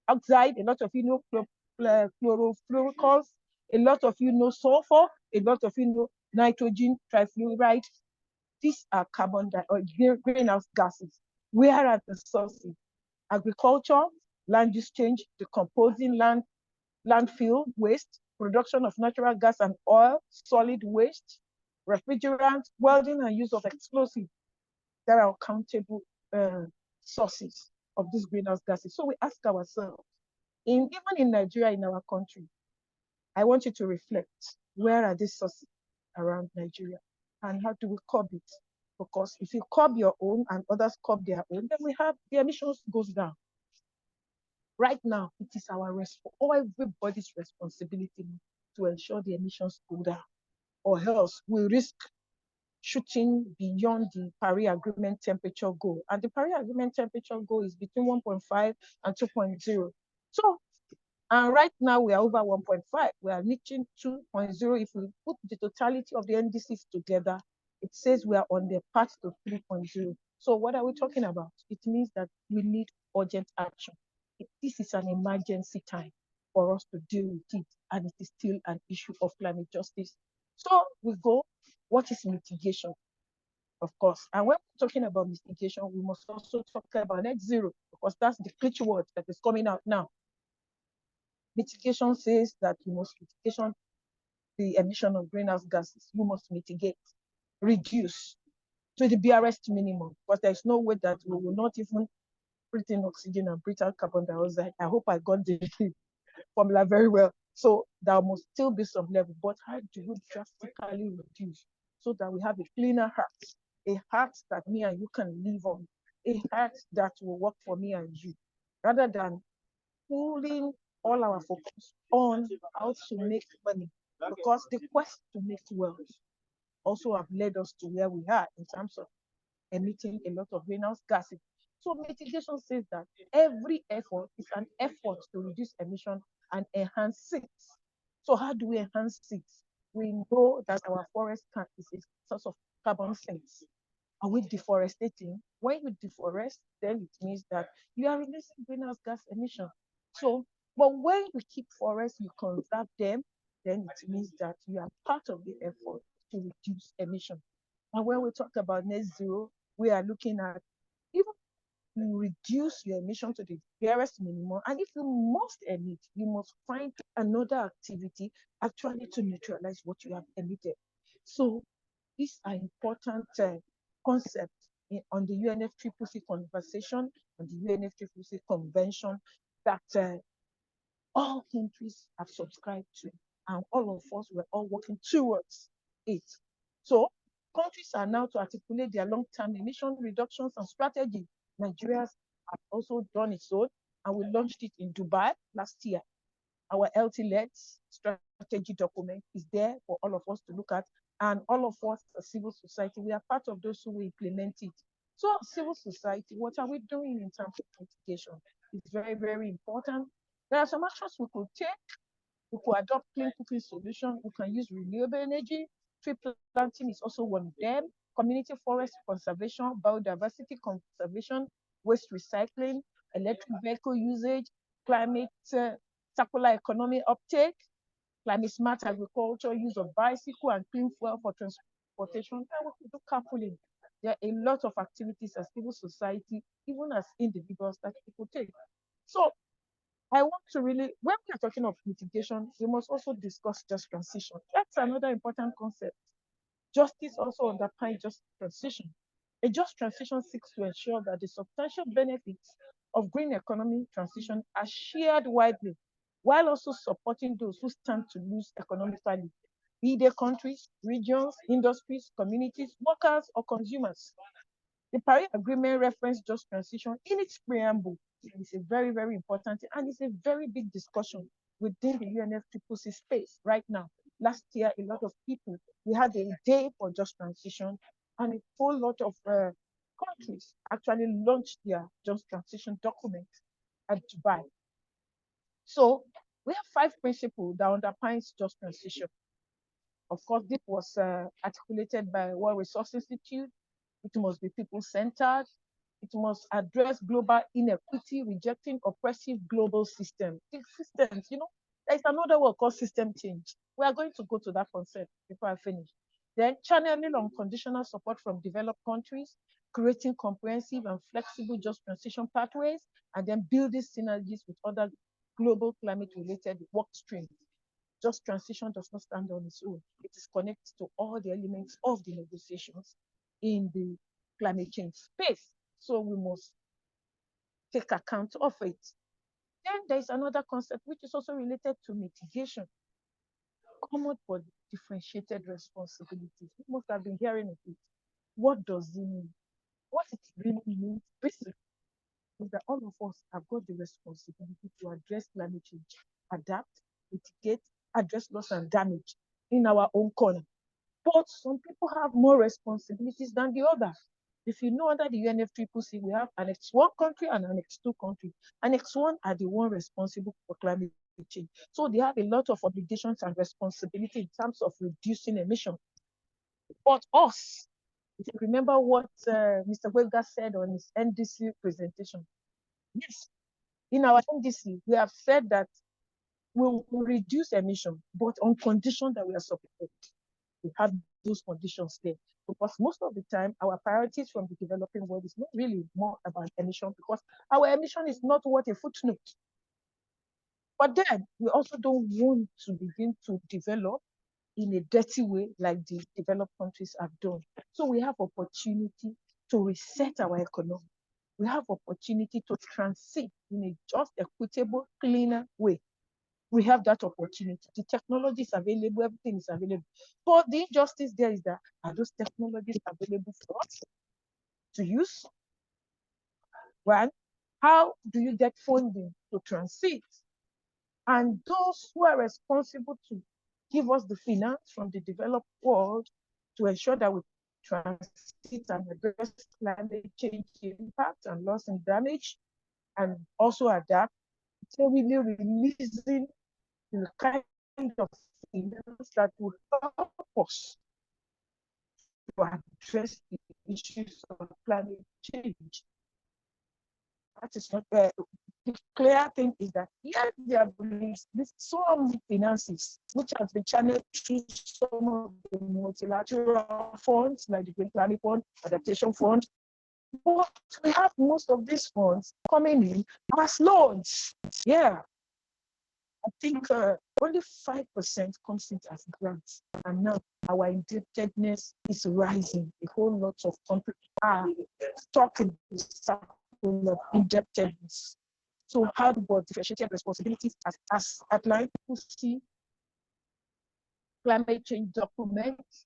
[SPEAKER 5] oxide, a lot of you know chlorofluorocarbons, a lot of you know sulfur, a lot of you know nitrogen trifluoride. These are greenhouse gases. Where are the sources? Agriculture, land use change, decomposing landfill waste, production of natural gas and oil, solid waste, refrigerants, welding, and use of explosives. There are accountable sources of these greenhouse gases. So we ask ourselves, even in Nigeria, in our country, I want you to reflect, where are these sources around Nigeria? And how do we curb it? Because if you curb your own and others curb their own, then we have the emissions goes down. Right now, it is everybody's responsibility to ensure the emissions go down, or else we risk shooting beyond the Paris Agreement temperature goal. And the Paris Agreement temperature goal is between 1.5 and 2.0. So, and right now we are over 1.5. We are reaching 2.0. If we put the totality of the NDCs together, it says we are on the path to 3.0. So what are we talking about? It means that we need urgent action. This is an emergency time for us to deal with it, and it is still an issue of climate justice. So we go, what is mitigation? of course. And when we're talking about mitigation, we must also talk about net zero, because that's the clutch word that is coming out now. Mitigation says that you must mitigate the emission of greenhouse gases. You must mitigate, reduce to the barest minimum, because there's no way that we will not even breathe in oxygen and breathe out carbon dioxide. I hope I got the formula very well. So there must still be some level, but how do you drastically reduce so that we have a cleaner heart, a heart that me and you can live on, a heart that will work for me and you, rather than pulling all our focus on how to make money, because the quest to make wealth also have led us to where we are in terms of emitting a lot of greenhouse gases. So mitigation says that every effort is an effort to reduce emission and enhance it. So how do we enhance it? We know that our forest is a source of carbon sinks. Are we deforesting? When you deforest, then it means that you are releasing greenhouse gas emission. So, but when you keep forests, you conserve them, then it means that you are part of the effort to reduce emission. And when we talk about net zero, we are looking at even you reduce your emission to the barest minimum, and if you must emit, you must find another activity actually to neutralize what you have emitted. So these are important concepts on the UNFCCC conversation, on the UNFCCC convention that all countries have subscribed to, and all of us were all working towards it. So countries are now to articulate their long-term emission reductions and strategy. Nigeria has also done its own, and we launched it in Dubai last year. Our LT-led strategy document is there for all of us to look at, and all of us as civil society, we are part of those who will implement it. So civil society, what are we doing in terms of mitigation? It's very, very important. There are some actions we could take. We could adopt clean cooking solutions. We can use renewable energy. Tree planting is also one of them. Community forest conservation, biodiversity conservation, waste recycling, electric vehicle usage, climate circular economy uptake, climate smart agriculture, use of bicycle and clean fuel for transportation. And we could do carpooling. There are a lot of activities as civil society, even as individuals, that people take. So I want to really, when we are talking of mitigation, we must also discuss just transition. That's another important concept. Justice also underpins just transition. A just transition seeks to ensure that the substantial benefits of green economy transition are shared widely, while also supporting those who stand to lose economically, be they countries, regions, industries, communities, workers, or consumers. The Paris Agreement referenced just transition in its preamble. It's a very, very important, and it's a very big discussion within the UNFCCC space right now. Last year, a lot of people, we had a day for just transition, and a whole lot of countries actually launched their just transition document at Dubai. So we have 5 principles that underpins just transition. Of course, this was articulated by World Resource Institute. It must be people-centered. It must address global inequity, rejecting oppressive global systems. Systems, there's another word called system change. We are going to go to that concept before I finish. Then channeling unconditional support from developed countries, creating comprehensive and flexible just transition pathways, and then building synergies with other global climate-related work streams. Just transition does not stand on its own. It is connected to all the elements of the negotiations in the climate change space. So we must take account of it. Then there's another concept which is also related to mitigation. Common but differentiated responsibilities. You must have been hearing of it. What does it mean? What it really means basically is that all of us have got the responsibility to address climate change, adapt, mitigate, address loss and damage in our own corner. But some people have more responsibilities than the others. If you know, under the UNFCCC, we have Annex 1 country and Annex 2 country. Annex 1 are the one responsible for climate change. So they have a lot of obligations and responsibility in terms of reducing emissions. But us, if you remember what Mr. Wega said on his NDC presentation, yes, in our NDC, we have said that we'll reduce emission, but on condition that we are supported. we have those conditions there. Because most of the time, our priorities from the developing world is not really more about emission, because our emission is not what a footnote. But then we also don't want to begin to develop in a dirty way like the developed countries have done. So we have opportunity to reset our economy. We have opportunity to transit in a just, equitable, cleaner way. We have that opportunity. The technology is available, everything is available. But the injustice there is that, are those technologies available for us to use? Well, how do you get funding to transit? And those who are responsible to give us the finance from the developed world to ensure that we transit and address climate change impact and loss and damage, and also adapt, so really releasing the kind of finance that will help us to address the issues of climate change. That is not the clear thing is that yes, there have been some finances which has been channeled through some of the multilateral funds like the Green Climate Fund, Adaptation Fund. But we have most of these funds coming in as loans. Yeah. I think only 5% comes in as grants. And now our indebtedness is rising. A whole lot of countries are stuck in this cycle of indebtedness. So how about differentiated responsibilities as outlined? You see climate change documents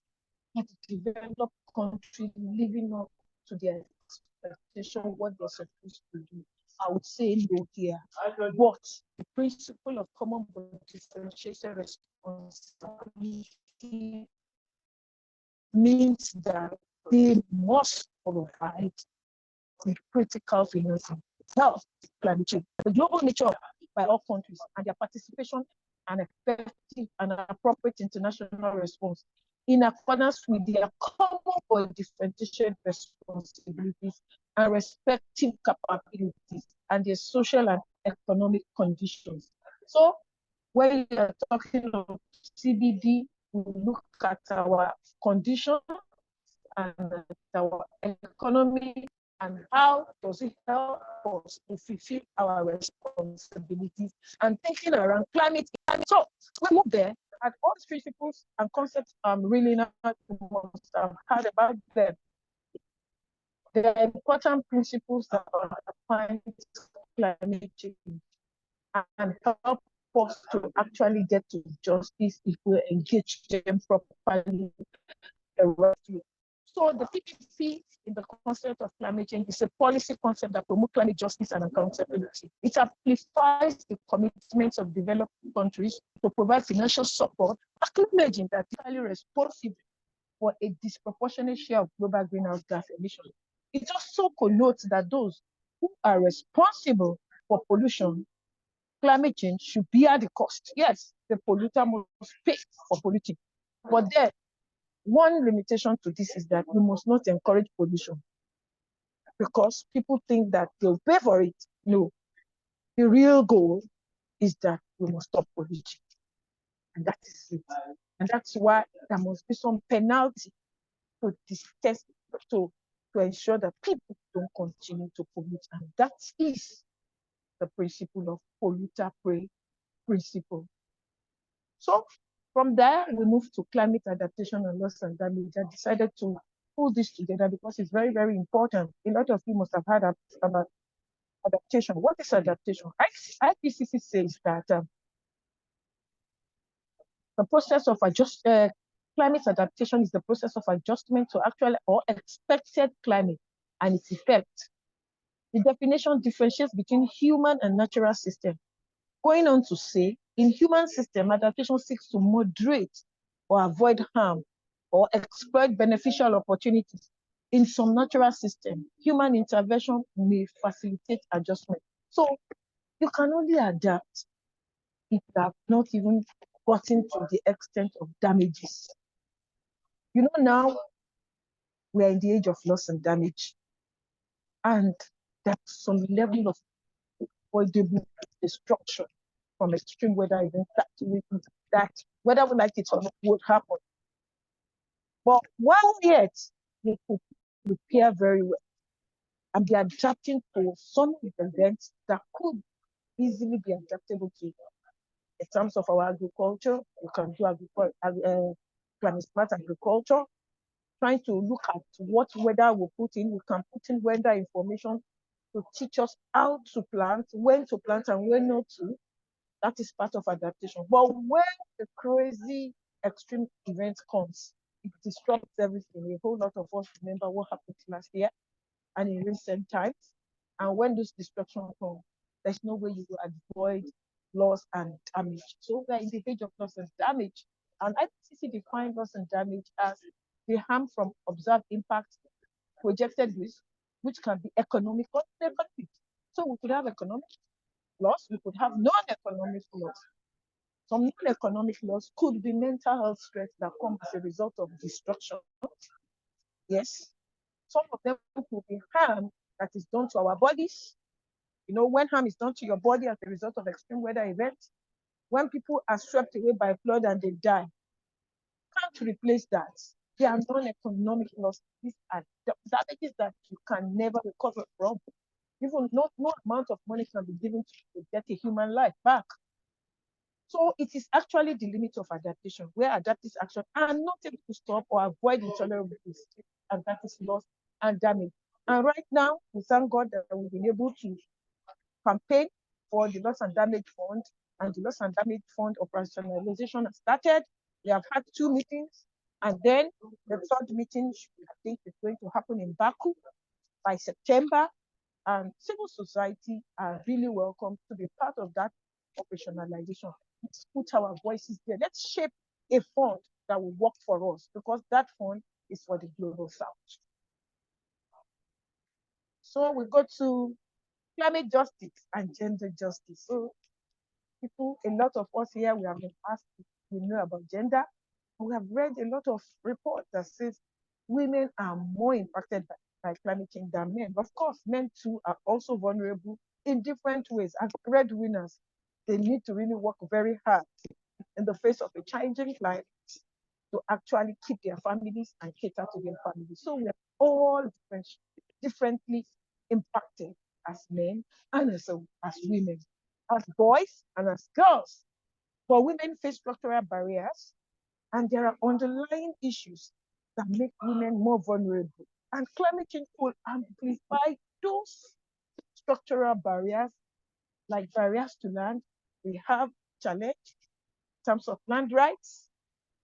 [SPEAKER 5] that developed countries living up to their expectation, what they're supposed to do. I would say no here. But the principle of common but differentiated responsibility means that they must provide the critical financing to help climate change. The global nature by all countries and their participation and effective and appropriate international response in accordance with their common but differentiated responsibilities and respective capabilities and their social and economic conditions. So when we are talking of CBD, we look at our condition and our economy and how does it help us to fulfill our responsibilities and thinking around climate. So we move there, and all these principles and concepts really not must have heard about them. There are important principles that are applying to climate change and help us to actually get to justice if we engage them properly. So the PPP in the concept of climate change is a policy concept that promotes climate justice and accountability. It amplifies the commitments of developed countries to provide financial support, acknowledging that they are highly responsible for a disproportionate share of global greenhouse gas emissions. It also connotes that those who are responsible for pollution, climate change, should bear the cost. Yes, the polluter must pay for polluting, but then one limitation to this is that we must not encourage pollution because people think that they'll pay for it. No, the real goal is that we must stop polluting. And that is it. And that's why there must be some penalty to this test to ensure that people don't continue to pollute. And that is the principle of polluter pay principle. So from there, we moved to climate adaptation and loss and damage. I decided to pull this together because it's very, very important. A lot of you must have heard about adaptation. What is adaptation? IPCC says that the process of climate adaptation is the process of adjustment to actual or expected climate and its effect. The definition differentiates between human and natural systems. Going on to say, in human system, adaptation seeks to moderate or avoid harm or exploit beneficial opportunities. In some natural systems, human intervention may facilitate adjustment. So you can only adapt if you have not even gotten to the extent of damages. You know, now we're in the age of loss and damage, and there's some level of avoidable destruction from extreme weather events that whether we like it or not would happen. But while yet, they could prepare very well and be adapting to some events that could easily be adaptable to. In terms of our agriculture, we can do climate smart agriculture, trying to look at what weather we put in. We can put in weather information to teach us how to plant, when to plant and when not to. That is part of adaptation. But when the crazy extreme event comes, it disrupts everything. A whole lot of us remember what happened last year and in recent times. And when those destructions come, there's no way you will avoid loss and damage. So we're in the age of loss and damage. And IPCC defined loss and damage as the harm from observed impact, projected risk, which can be economic or negative. So we could have economic loss, we could have non-economic loss. Some non-economic loss could be mental health stress that comes as a result of destruction. Yes. Some of them could be harm that is done to our bodies. You know, when harm is done to your body as a result of extreme weather events, when people are swept away by flood and they die, can't replace that. They are non-economic loss. These are damages that you can never recover from. Even no amount of money can be given to get a human life back. So it is actually the limit of adaptation, where adaptive action are not able to stop or avoid intolerable risk, and that is loss and damage. And right now, we thank God that we've been able to campaign for the loss and damage fund, and the loss and damage fund operationalization has started. We have had 2 meetings, and then the 3rd meeting, I think, is going to happen in Baku by September. And civil society are really welcome to be part of that operationalization. Let's put our voices there. Let's shape a fund that will work for us, because that fund is for the global south. So we go to climate justice and gender justice. So people, a lot of us here, we have been asked if we know about gender. We have read a lot of reports that says women are more impacted by climate change than men. Of course, men too are also vulnerable in different ways. As breadwinners, they need to really work very hard in the face of a changing climate to actually keep their families and cater to their families. So we are all differently impacted as men and as women, as boys and as girls. For women face structural barriers, and there are underlying issues that make women more vulnerable. And climate change will amplify those structural barriers, like barriers to land. We have challenge in terms of land rights,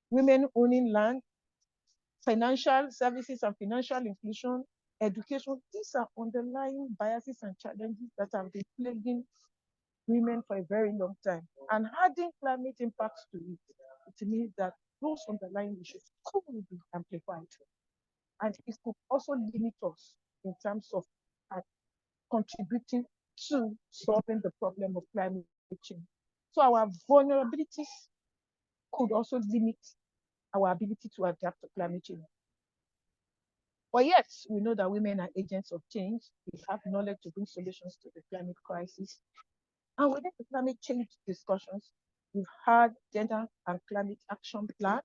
[SPEAKER 5] women owning land, financial services and financial inclusion, education. These are underlying biases and challenges that have been plaguing women for a very long time. And adding climate impacts to it, it means that those underlying issues could be amplified. And it could also limit us in terms of contributing to solving the problem of climate change. So our vulnerabilities could also limit our ability to adapt to climate change. But yes, we know that women are agents of change. We have knowledge to bring solutions to the climate crisis. And within the climate change discussions, we've had gender and climate action plan,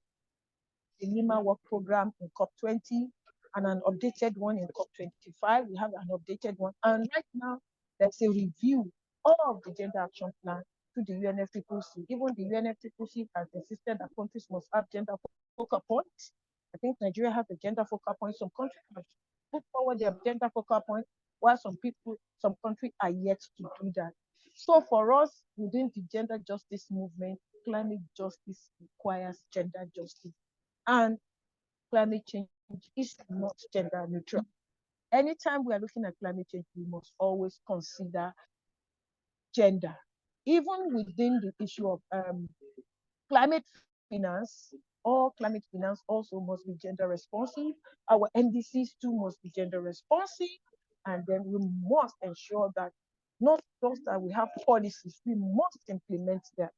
[SPEAKER 5] the Lima work program in COP20, and an updated one in COP25. We have an updated one. And right now, there's a review of the gender action plan to the UNFCCC. Even the UNFCCC has insisted that countries must have gender focal points. I think Nigeria has a gender focal point. Some countries have put forward their gender focal point, while some countries are yet to do that. So for us, within the gender justice movement, climate justice requires gender justice. And climate change is not gender neutral. Anytime we are looking at climate change, we must always consider gender. Even within the issue of climate finance, all climate finance also must be gender responsive. Our NDCs too must be gender responsive. And then we must ensure that not just that we have policies, we must implement that.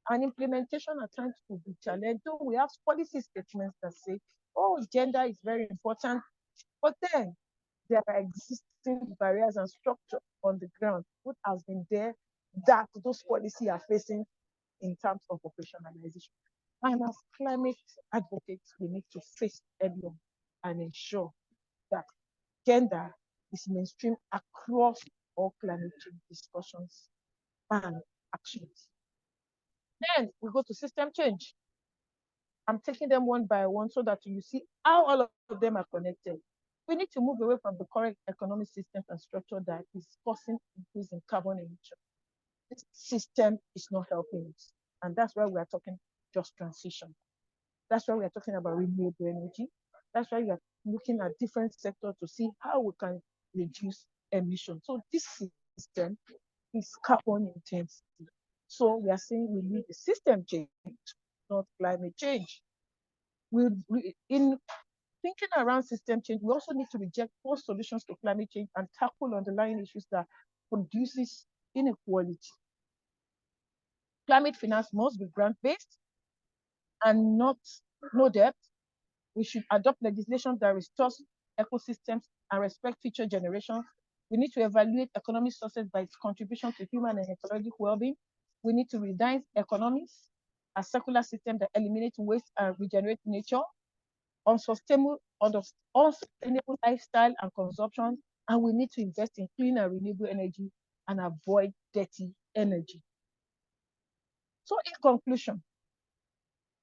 [SPEAKER 5] And implementation at times could be challenged. So we have policy statements that say, oh, gender is very important, but then there are existing barriers and structure on the ground, what has been there that those policies are facing in terms of operationalization. And as climate advocates, we need to face everyone and ensure that gender is mainstream across all climate change discussions and actions. Then we go to system change. I'm taking them one by one so that you see how all of them are connected. We need to move away from the current economic system and structure that is causing increase in carbon emission. This system is not helping us. And that's why we are talking just transition. That's why we are talking about renewable energy. That's why we are looking at different sectors to see how we can reduce emissions. So this system is carbon intensity. So we are saying we need a system change, not climate change. In thinking around system change, we also need to reject false solutions to climate change and tackle underlying issues that produces inequality. Climate finance must be grant-based and not no debt. We should adopt legislation that restores ecosystems and respect future generations. We need to evaluate economic success by its contribution to human and ecological well-being. We need to redesign economics, a circular system that eliminates waste and regenerates nature, unsustainable lifestyle and consumption, and we need to invest in clean and renewable energy and avoid dirty energy. So in conclusion,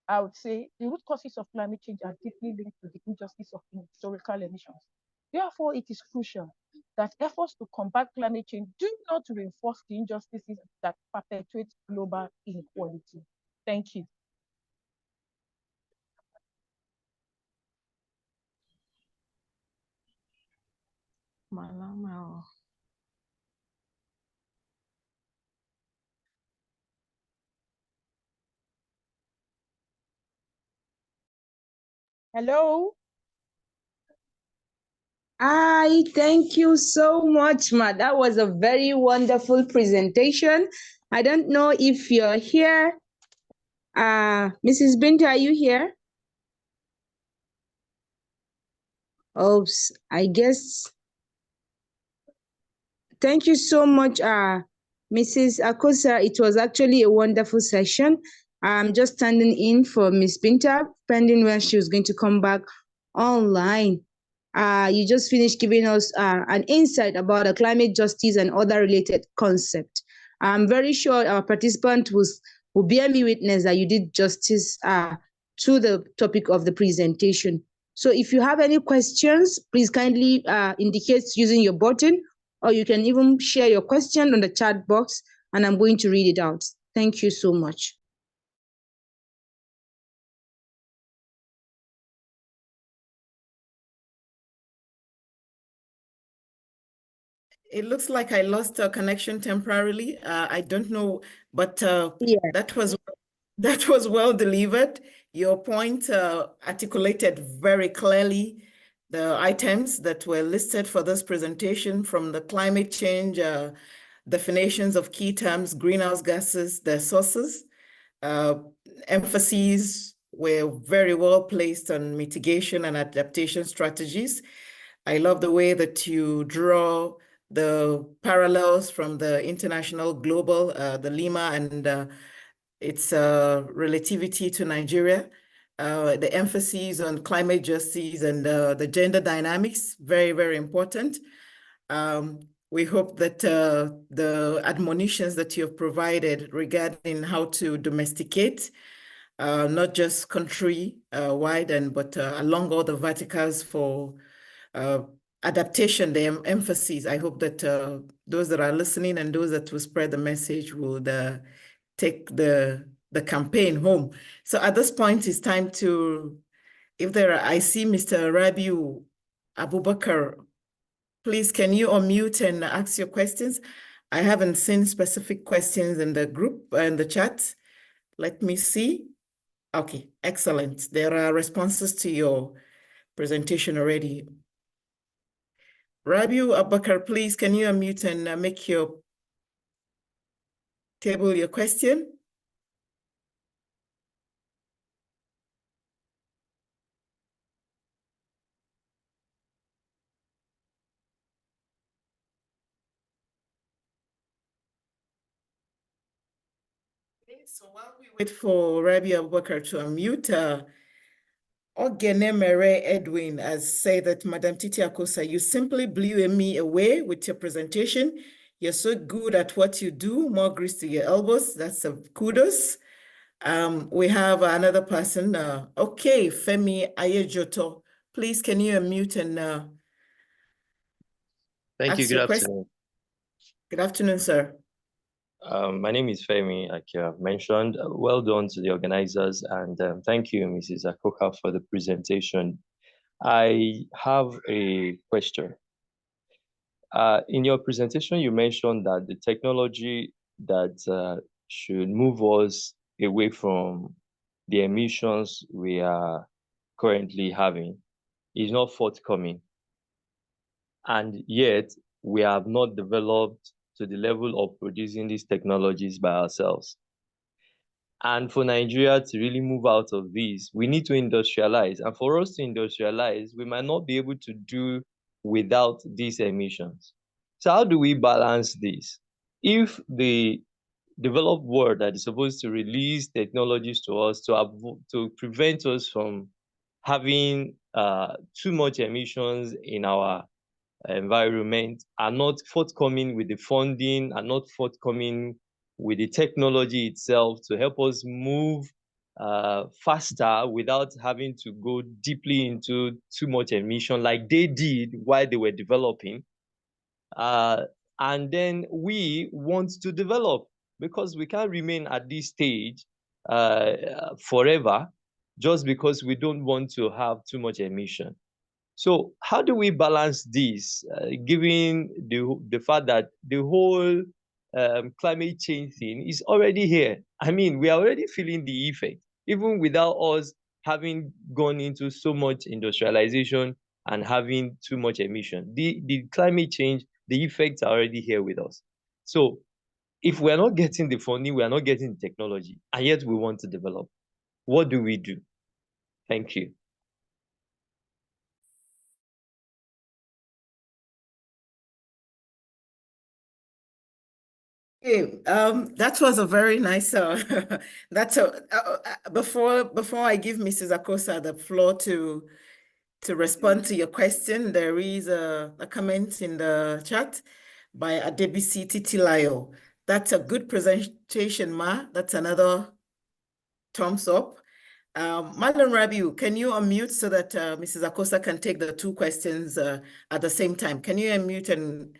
[SPEAKER 5] I would say the root causes of climate change are deeply linked to the injustice of historical emissions. Therefore, it is crucial that efforts to combat climate change do not reinforce the injustices that perpetuate global inequality. Thank you. Hello.
[SPEAKER 3] Hi, thank you so much, Ma. That was a very wonderful presentation. I don't know if you're here. Mrs. Binta, are you here? Oops, I guess. Thank you so much, Mrs. Akosa. It was actually a wonderful session. I'm just standing in for Miss Binta, pending when she was going to come back online. You just finished giving us an insight about the climate justice and other related concepts. I'm very sure our participant will bear me witness that you did justice to the topic of the presentation. So if you have any questions, please kindly indicate using your button, or you can even share your question on the chat box, and I'm going to read it out. Thank you so much.
[SPEAKER 7] It looks like I lost a connection temporarily. I don't know, but
[SPEAKER 3] Yeah.
[SPEAKER 7] that was well delivered. Your point articulated very clearly the items that were listed for this presentation, from the climate change definitions of key terms, greenhouse gases, their sources. Emphases were very well placed on mitigation and adaptation strategies. I love the way that you draw the parallels from the international global, the Lima and its relativity to Nigeria, the emphasis on climate justice and the gender dynamics, very, very important. We hope that the admonitions that you have provided regarding how to domesticate, not just country-wide, but along all the verticals for adaptation, the emphasis. I hope that those that are listening and those that will spread the message would take the campaign home. So at this point, it's time to, I see Mr. Rabiu Abubakar. Please, can you unmute and ask your questions? I haven't seen specific questions in the group, in the chat. Let me see. Okay, excellent. There are responses to your presentation already. Rabiu Abubakar, please, can you unmute and make your table your question? So while we wait for Rabi Abubakar to unmute, Ogenemere Edwin has said that, Madam Titi Akosa, you simply blew me away with your presentation. You're so good at what you do. More grease to your elbows. That's a kudos. We have another person. Okay, Femi Ayejoto. Please, can you unmute and
[SPEAKER 8] Thank you.
[SPEAKER 7] ask
[SPEAKER 8] Good
[SPEAKER 7] your question?
[SPEAKER 8] afternoon.
[SPEAKER 7] Good afternoon, sir.
[SPEAKER 8] My name is Femi, like you have mentioned. Well done to the organizers, and thank you, Mrs. Akoka, for the presentation. I have a question. In your presentation, you mentioned that the technology that should move us away from the emissions we are currently having is not forthcoming. And yet, we have not developed to the level of producing these technologies by ourselves. And for Nigeria to really move out of this, we need to industrialize. And for us to industrialize, we might not be able to do without these emissions. So how do we balance this? If the developed world that is supposed to release technologies to us to prevent us from having too much emissions in our environment are not forthcoming with the funding, are not forthcoming with the technology itself to help us move faster without having to go deeply into too much emission like they did while they were developing. And then we want to develop because we can't remain at this stage forever just because we don't want to have too much emission. So how do we balance this, given the fact that the whole climate change thing is already here? I mean, we are already feeling the effect, even without us having gone into so much industrialization and having too much emission. The climate change, the effects are already here with us. So if we're not getting the funding, we are not getting the technology, and yet we want to develop, what do we do? Thank you.
[SPEAKER 7] Okay, that was a very nice. Before I give Mrs. Akosa the floor to respond to your question, there is a comment in the chat by Adebisi Titilayo. That's a good presentation, Ma. That's another thumbs up. Madam Rabiu, can you unmute so that Mrs. Akosa can take the two questions at the same time? Can you unmute and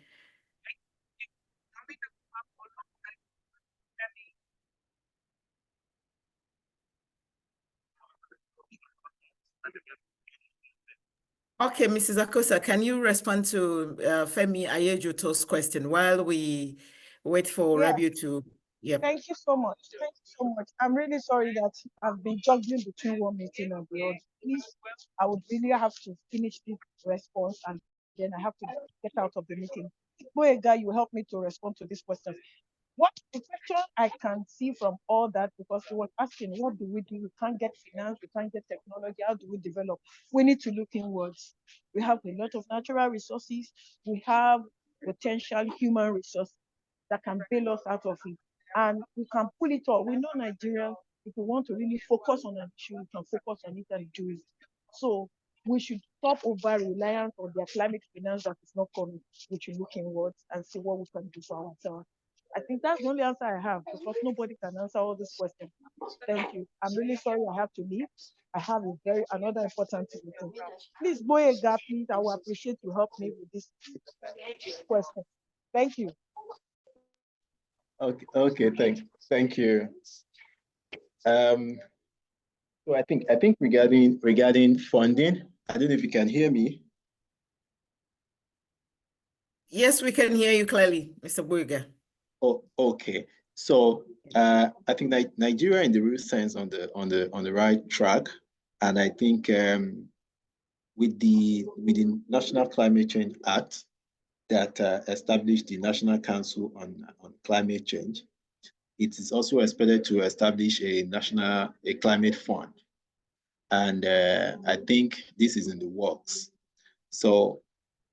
[SPEAKER 7] okay, Mrs. Akosa, can you respond to Femi Ayejoto's question while we wait for Rabiu to, yeah.
[SPEAKER 5] Thank you so much. Thank you so much. I'm really sorry that I've been juggling between one meeting and the other. Please, I would really have to finish this response and then I have to get out of the meeting. Boyega, you help me to respond to this question. What the question I can see from all that, because he was asking, what do? We can't get finance, we can't get technology, how do we develop? We need to look inwards. We have a lot of natural resources, we have potential human resources that can bail us out of it. And we can pull it off. We know Nigeria, if we want to really focus on an issue, we can focus on it and do it. So we should stop over reliance on their climate finance that is not coming. We should look inwards and see what we can do for ourselves. I think that's the only answer I have because nobody can answer all these questions. Thank you. I'm really sorry I have to leave. I have another important meeting. Please, Boyega, please, I will appreciate you help me with this question. Thank you.
[SPEAKER 4] Okay, thank you. So I think regarding funding, I don't know if you can hear me.
[SPEAKER 7] Yes, we can hear you clearly, Mr. Boyega.
[SPEAKER 4] Oh, okay. So I think Nigeria, in the real sense, on the right track, and I think with the National Climate Change Act that established the National Council on Climate Change, it is also expected to establish a climate fund, and I think this is in the works. So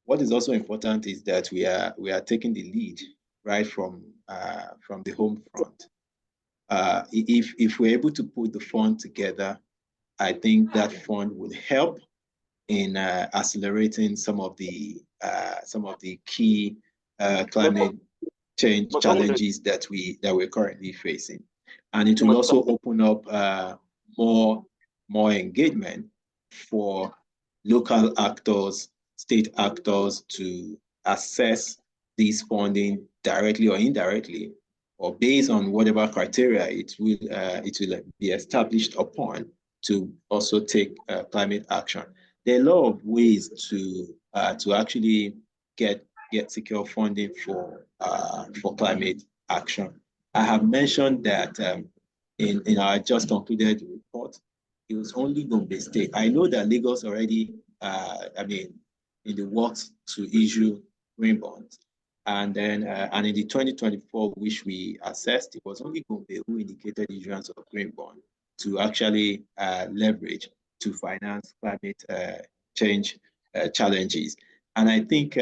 [SPEAKER 4] what is also important is that we are taking the lead right from the home front. if we're able to put the fund together, I think that fund would help in accelerating some of the key climate change challenges that we're currently facing, and it will also open up more engagement for local actors, state actors to assess this funding directly or indirectly, or based on whatever criteria it will be established upon to also take climate action. There are a lot of ways to actually get secure funding for climate action. I have mentioned that in our just concluded report, it was only Gombe State. I know that Lagos already, in the works to issue green bonds. And then, and in the 2024, which we assessed, it was only Gombe who indicated issuance of green bond to actually leverage to finance climate change challenges. And I think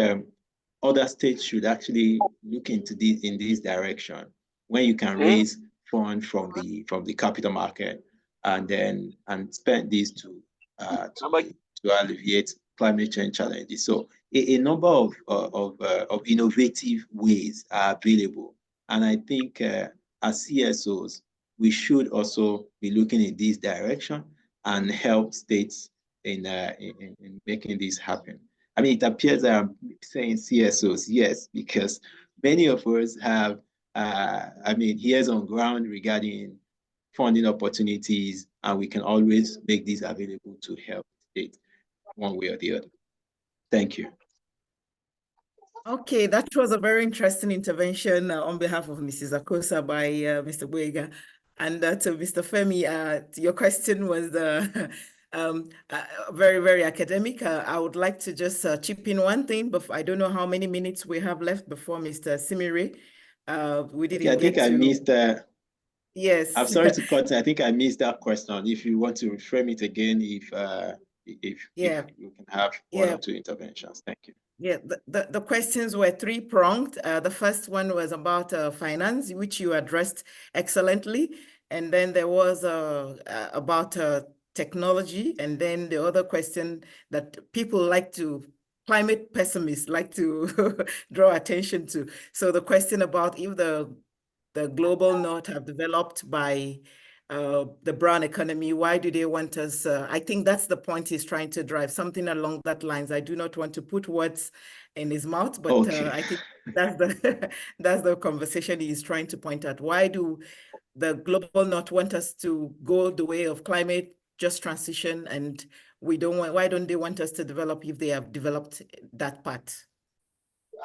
[SPEAKER 4] other states should actually look into this in this direction, when you can raise funds from the capital market and spend these to alleviate climate change challenges. So a number of innovative ways are available, and I think as CSOs we should also be looking in this direction and help states in making this happen. I mean, it appears that I'm saying CSOs, yes, because many of us have, ears on ground regarding funding opportunities, and we can always make these available to help states one way or the other. Thank you.
[SPEAKER 7] Okay, that was a very interesting intervention on behalf of Mrs. Akosa by Mr. Boyega. And to Mr. Femi, your question was very, very academic. I would like to just chip in one thing, but I don't know how many minutes we have left before Mr. Simire. We didn't get to...
[SPEAKER 4] I missed...
[SPEAKER 7] Yes.
[SPEAKER 4] I'm sorry to cut. I think I missed that question. If you want to reframe it again, if you can have one or two interventions. Thank you.
[SPEAKER 7] Yeah, the questions were three-pronged. The first one was about finance, which you addressed excellently. And then there was about technology. And then the other question that climate pessimists like to draw attention to. So the question about if the global north have developed by the brown economy, why do they want us? I think that's the point he's trying to drive, something along that lines. I do not want to put words in his mouth, but okay. I think that's the conversation he's trying to point at. Why do the global north want us to go the way of climate just transition, and why don't they want us to develop if they have developed that part?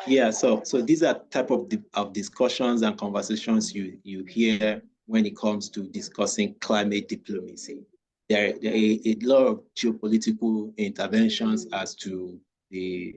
[SPEAKER 4] Yeah, so these are type of discussions and conversations you hear when it comes to discussing climate diplomacy. There are a lot of geopolitical interventions as to the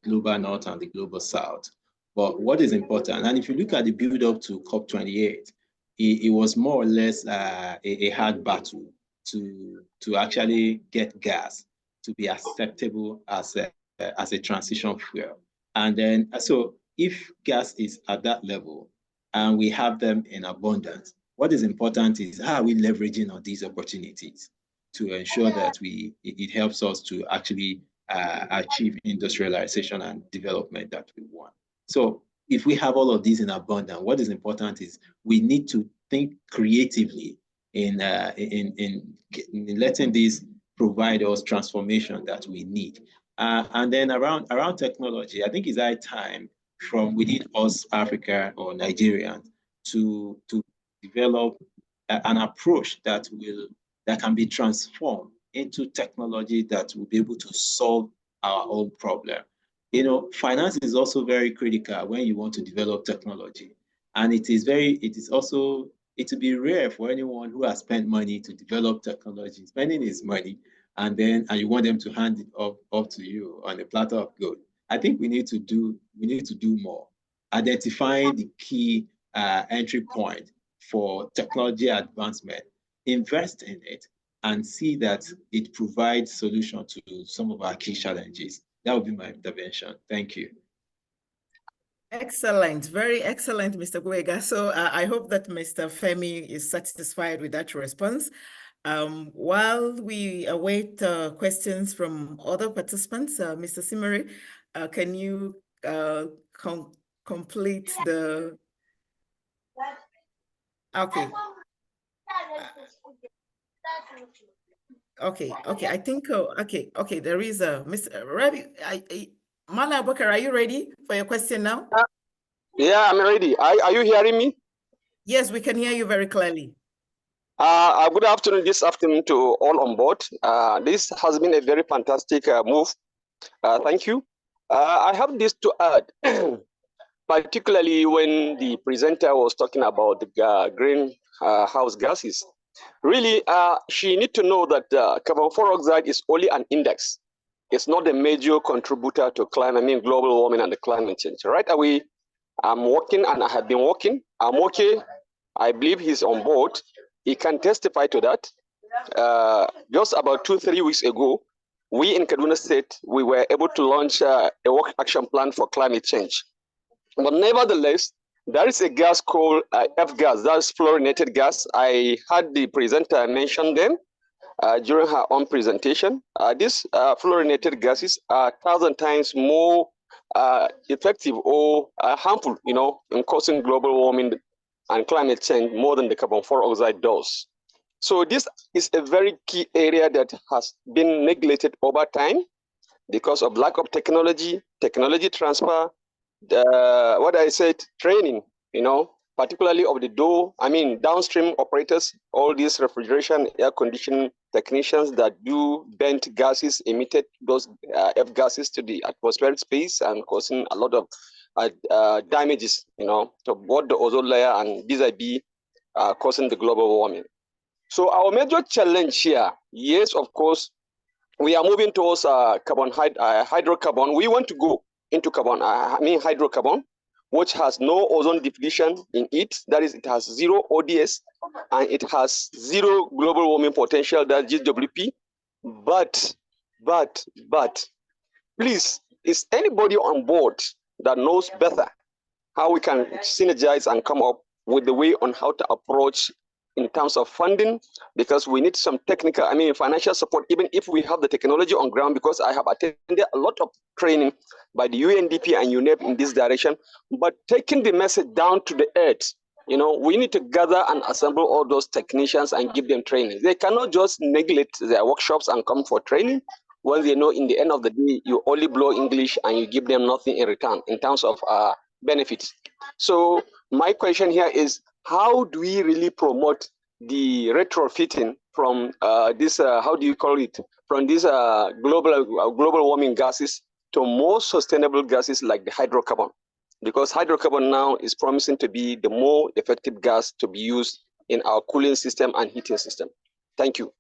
[SPEAKER 4] global north and the global south. But what is important, and if you look at the build up to COP28, it was more or less a hard battle to actually get gas to be acceptable as a transition fuel. And then, so if gas is at that level and we have them in abundance, what is important is how are we leveraging on these opportunities to ensure that it helps us to actually achieve industrialization and development that we want. So if we have all of these in abundance, what is important is we need to think creatively in letting these provide us transformation that we need. And then around technology, I think it's high time from within us, Africa or Nigerians, to develop an approach that can be transformed into technology that will be able to solve our own problem. You know, finance is also very critical when you want to develop technology, and it will be rare for anyone who has spent money to develop technology, spending his money, and you want them to hand it up to you on a platter of gold. I think we need to do more, identifying the key entry point for technology advancement, invest in it, and see that it provides solution to some of our key challenges. That would be my intervention. Thank you.
[SPEAKER 7] Excellent, very excellent, Mr. Guega. So I hope that Mr. Femi is satisfied with that response. While we await questions from other participants, Mr. Simmery, can you complete the... Okay. Okay, I think, okay, there is a Mr. Rabi, Mala Abubakar, are you ready for your question now?
[SPEAKER 9] Yeah, I'm ready. Are you hearing me?
[SPEAKER 7] Yes, we can hear you very clearly.
[SPEAKER 9] Good afternoon this afternoon to all on board. This has been a very fantastic move. Thank you. I have this to add, particularly when the presenter was talking about the greenhouse gases. Really, she need to know that carbon dioxide is only an index. It's not a major contributor to global warming and the climate change. Right away, I'm working and I have been working. I'm okay. I believe he's on board. He can testify to that. Just about 2-3 weeks ago, we in Kaduna State, we were able to launch a work action plan for climate change. But nevertheless, there is a gas called F-gas, that's fluorinated gas. I had the presenter mention them during her own presentation. These fluorinated gases are 1,000 times more effective or harmful, in causing global warming and climate change more than the carbon dioxide does. So this is a very key area that has been neglected over time because of lack of technology transfer, what I said, training, particularly of the downstream operators, all these refrigeration, air conditioning technicians that do vent gases, emitted those F gases to the atmospheric space and causing a lot of damages, to both the ozone layer and vis-a-vis causing the global warming. So our major challenge here, yes, of course, we are moving towards hydrocarbon. We want to go into hydrocarbon, which has no ozone depletion in it. That is, it has zero ODS and it has zero global warming potential, that's GWP. But, please, is anybody on board that knows better how we can synergize and come up with the way on how to approach in terms of funding, because we need some technical, financial support, even if we have the technology on ground, because I have attended a lot of training by the UNDP and UNEP in this direction, but taking the message down to the earth, we need to gather and assemble all those technicians and give them training. They cannot just neglect their workshops and come for training when they know in the end of the day, you only blow English and you give them nothing in return in terms of benefits. So my question here is, how do we really promote the retrofitting from this, from these global warming gases to more sustainable gases like the hydrocarbon? Because hydrocarbon now is promising to be the more effective gas to be used in our cooling system and heating system. Thank you.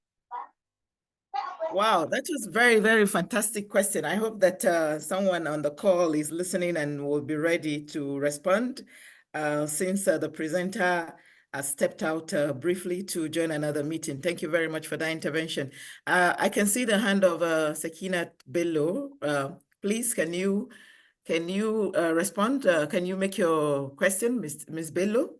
[SPEAKER 7] Wow, that was very, very fantastic question. I hope that someone on the call is listening and will be ready to respond since the presenter has stepped out briefly to join another meeting. Thank you very much for that intervention. I can see the hand of Sekinat Bello. Please, can you respond? Can you make your question, Ms. Bello?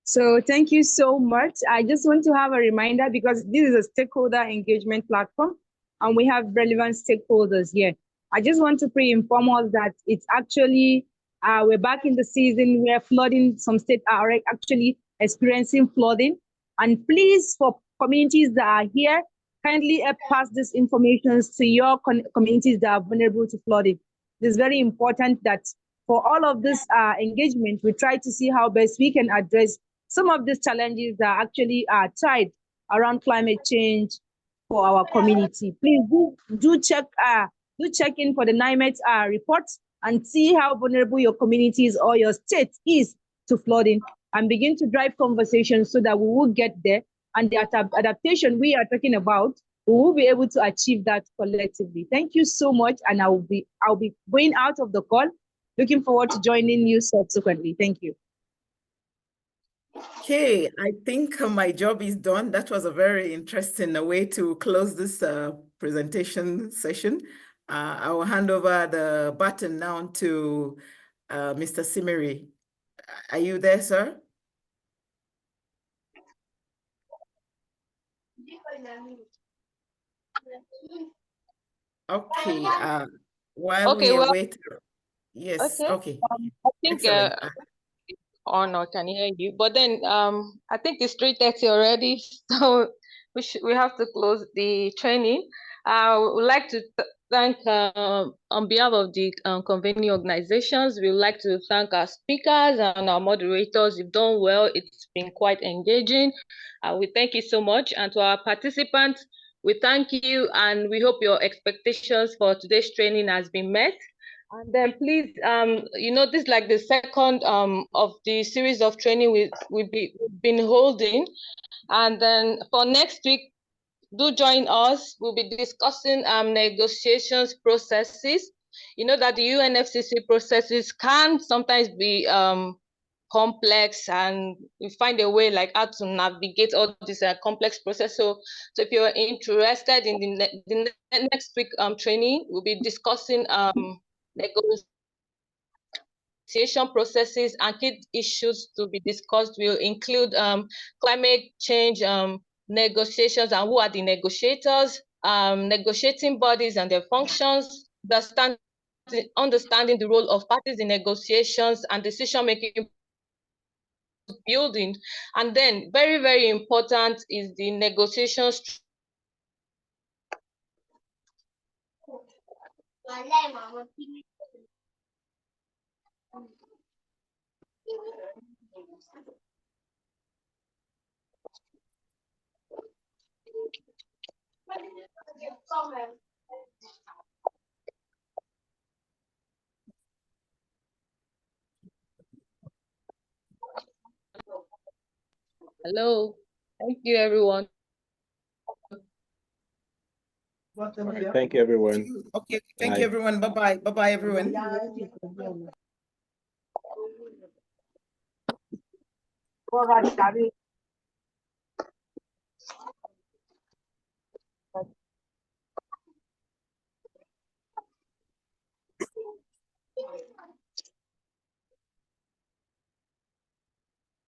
[SPEAKER 3] So thank you so much. I just want to have a reminder, because this is a stakeholder engagement platform and we have relevant stakeholders here. I just want to pre-inform us that it's actually, we're back in the season where flooding, some states are actually experiencing flooding. And please, for communities that are here, kindly pass this information to your communities that are vulnerable to flooding. It is very important that for all of this engagement, we try to see how best we can address some of these challenges that actually are tied around climate change for our community. Please do check in for the NIMET report and see how vulnerable your communities or your state is to flooding, and begin to drive conversations so that we will get there. And the adaptation we are talking about, we will be able to achieve that collectively. Thank you so much, and I'll be going out of the call. Looking forward to joining you subsequently. Thank you.
[SPEAKER 7] Okay, I think my job is done. That was a very interesting way to close this presentation session. I will hand over the baton now to Mr. Simiri. Are you there, sir? Okay. While we await, yes. Okay.
[SPEAKER 1] I think
[SPEAKER 7] Excellent.
[SPEAKER 1] or no, I can hear you. But then I think it's 3:30 already, so we have to close the training. I would like to thank on behalf of the convening organizations, we would like to thank our speakers and our moderators. You've done well. It's been quite engaging. We thank you so much. And to our participants, we thank you and we hope your expectations for today's training has been met. And then please, this is like the second of the series of training we've been holding. And then for next week, do join us. We'll be discussing negotiations processes. You know that the UNFCCC processes can sometimes be complex, and we find a way like how to navigate all this complex process. So if you're interested in the next week training, we'll be discussing negotiation processes, and key issues to be discussed will include climate change negotiations and who are the negotiators, negotiating bodies and their functions, understanding the role of parties in negotiations and decision-making building. And then very, very important is the negotiations. Hello. Thank you, everyone.
[SPEAKER 4] Right, thank you, everyone.
[SPEAKER 7] Okay, thank you, everyone. Bye-bye. Bye-bye, everyone.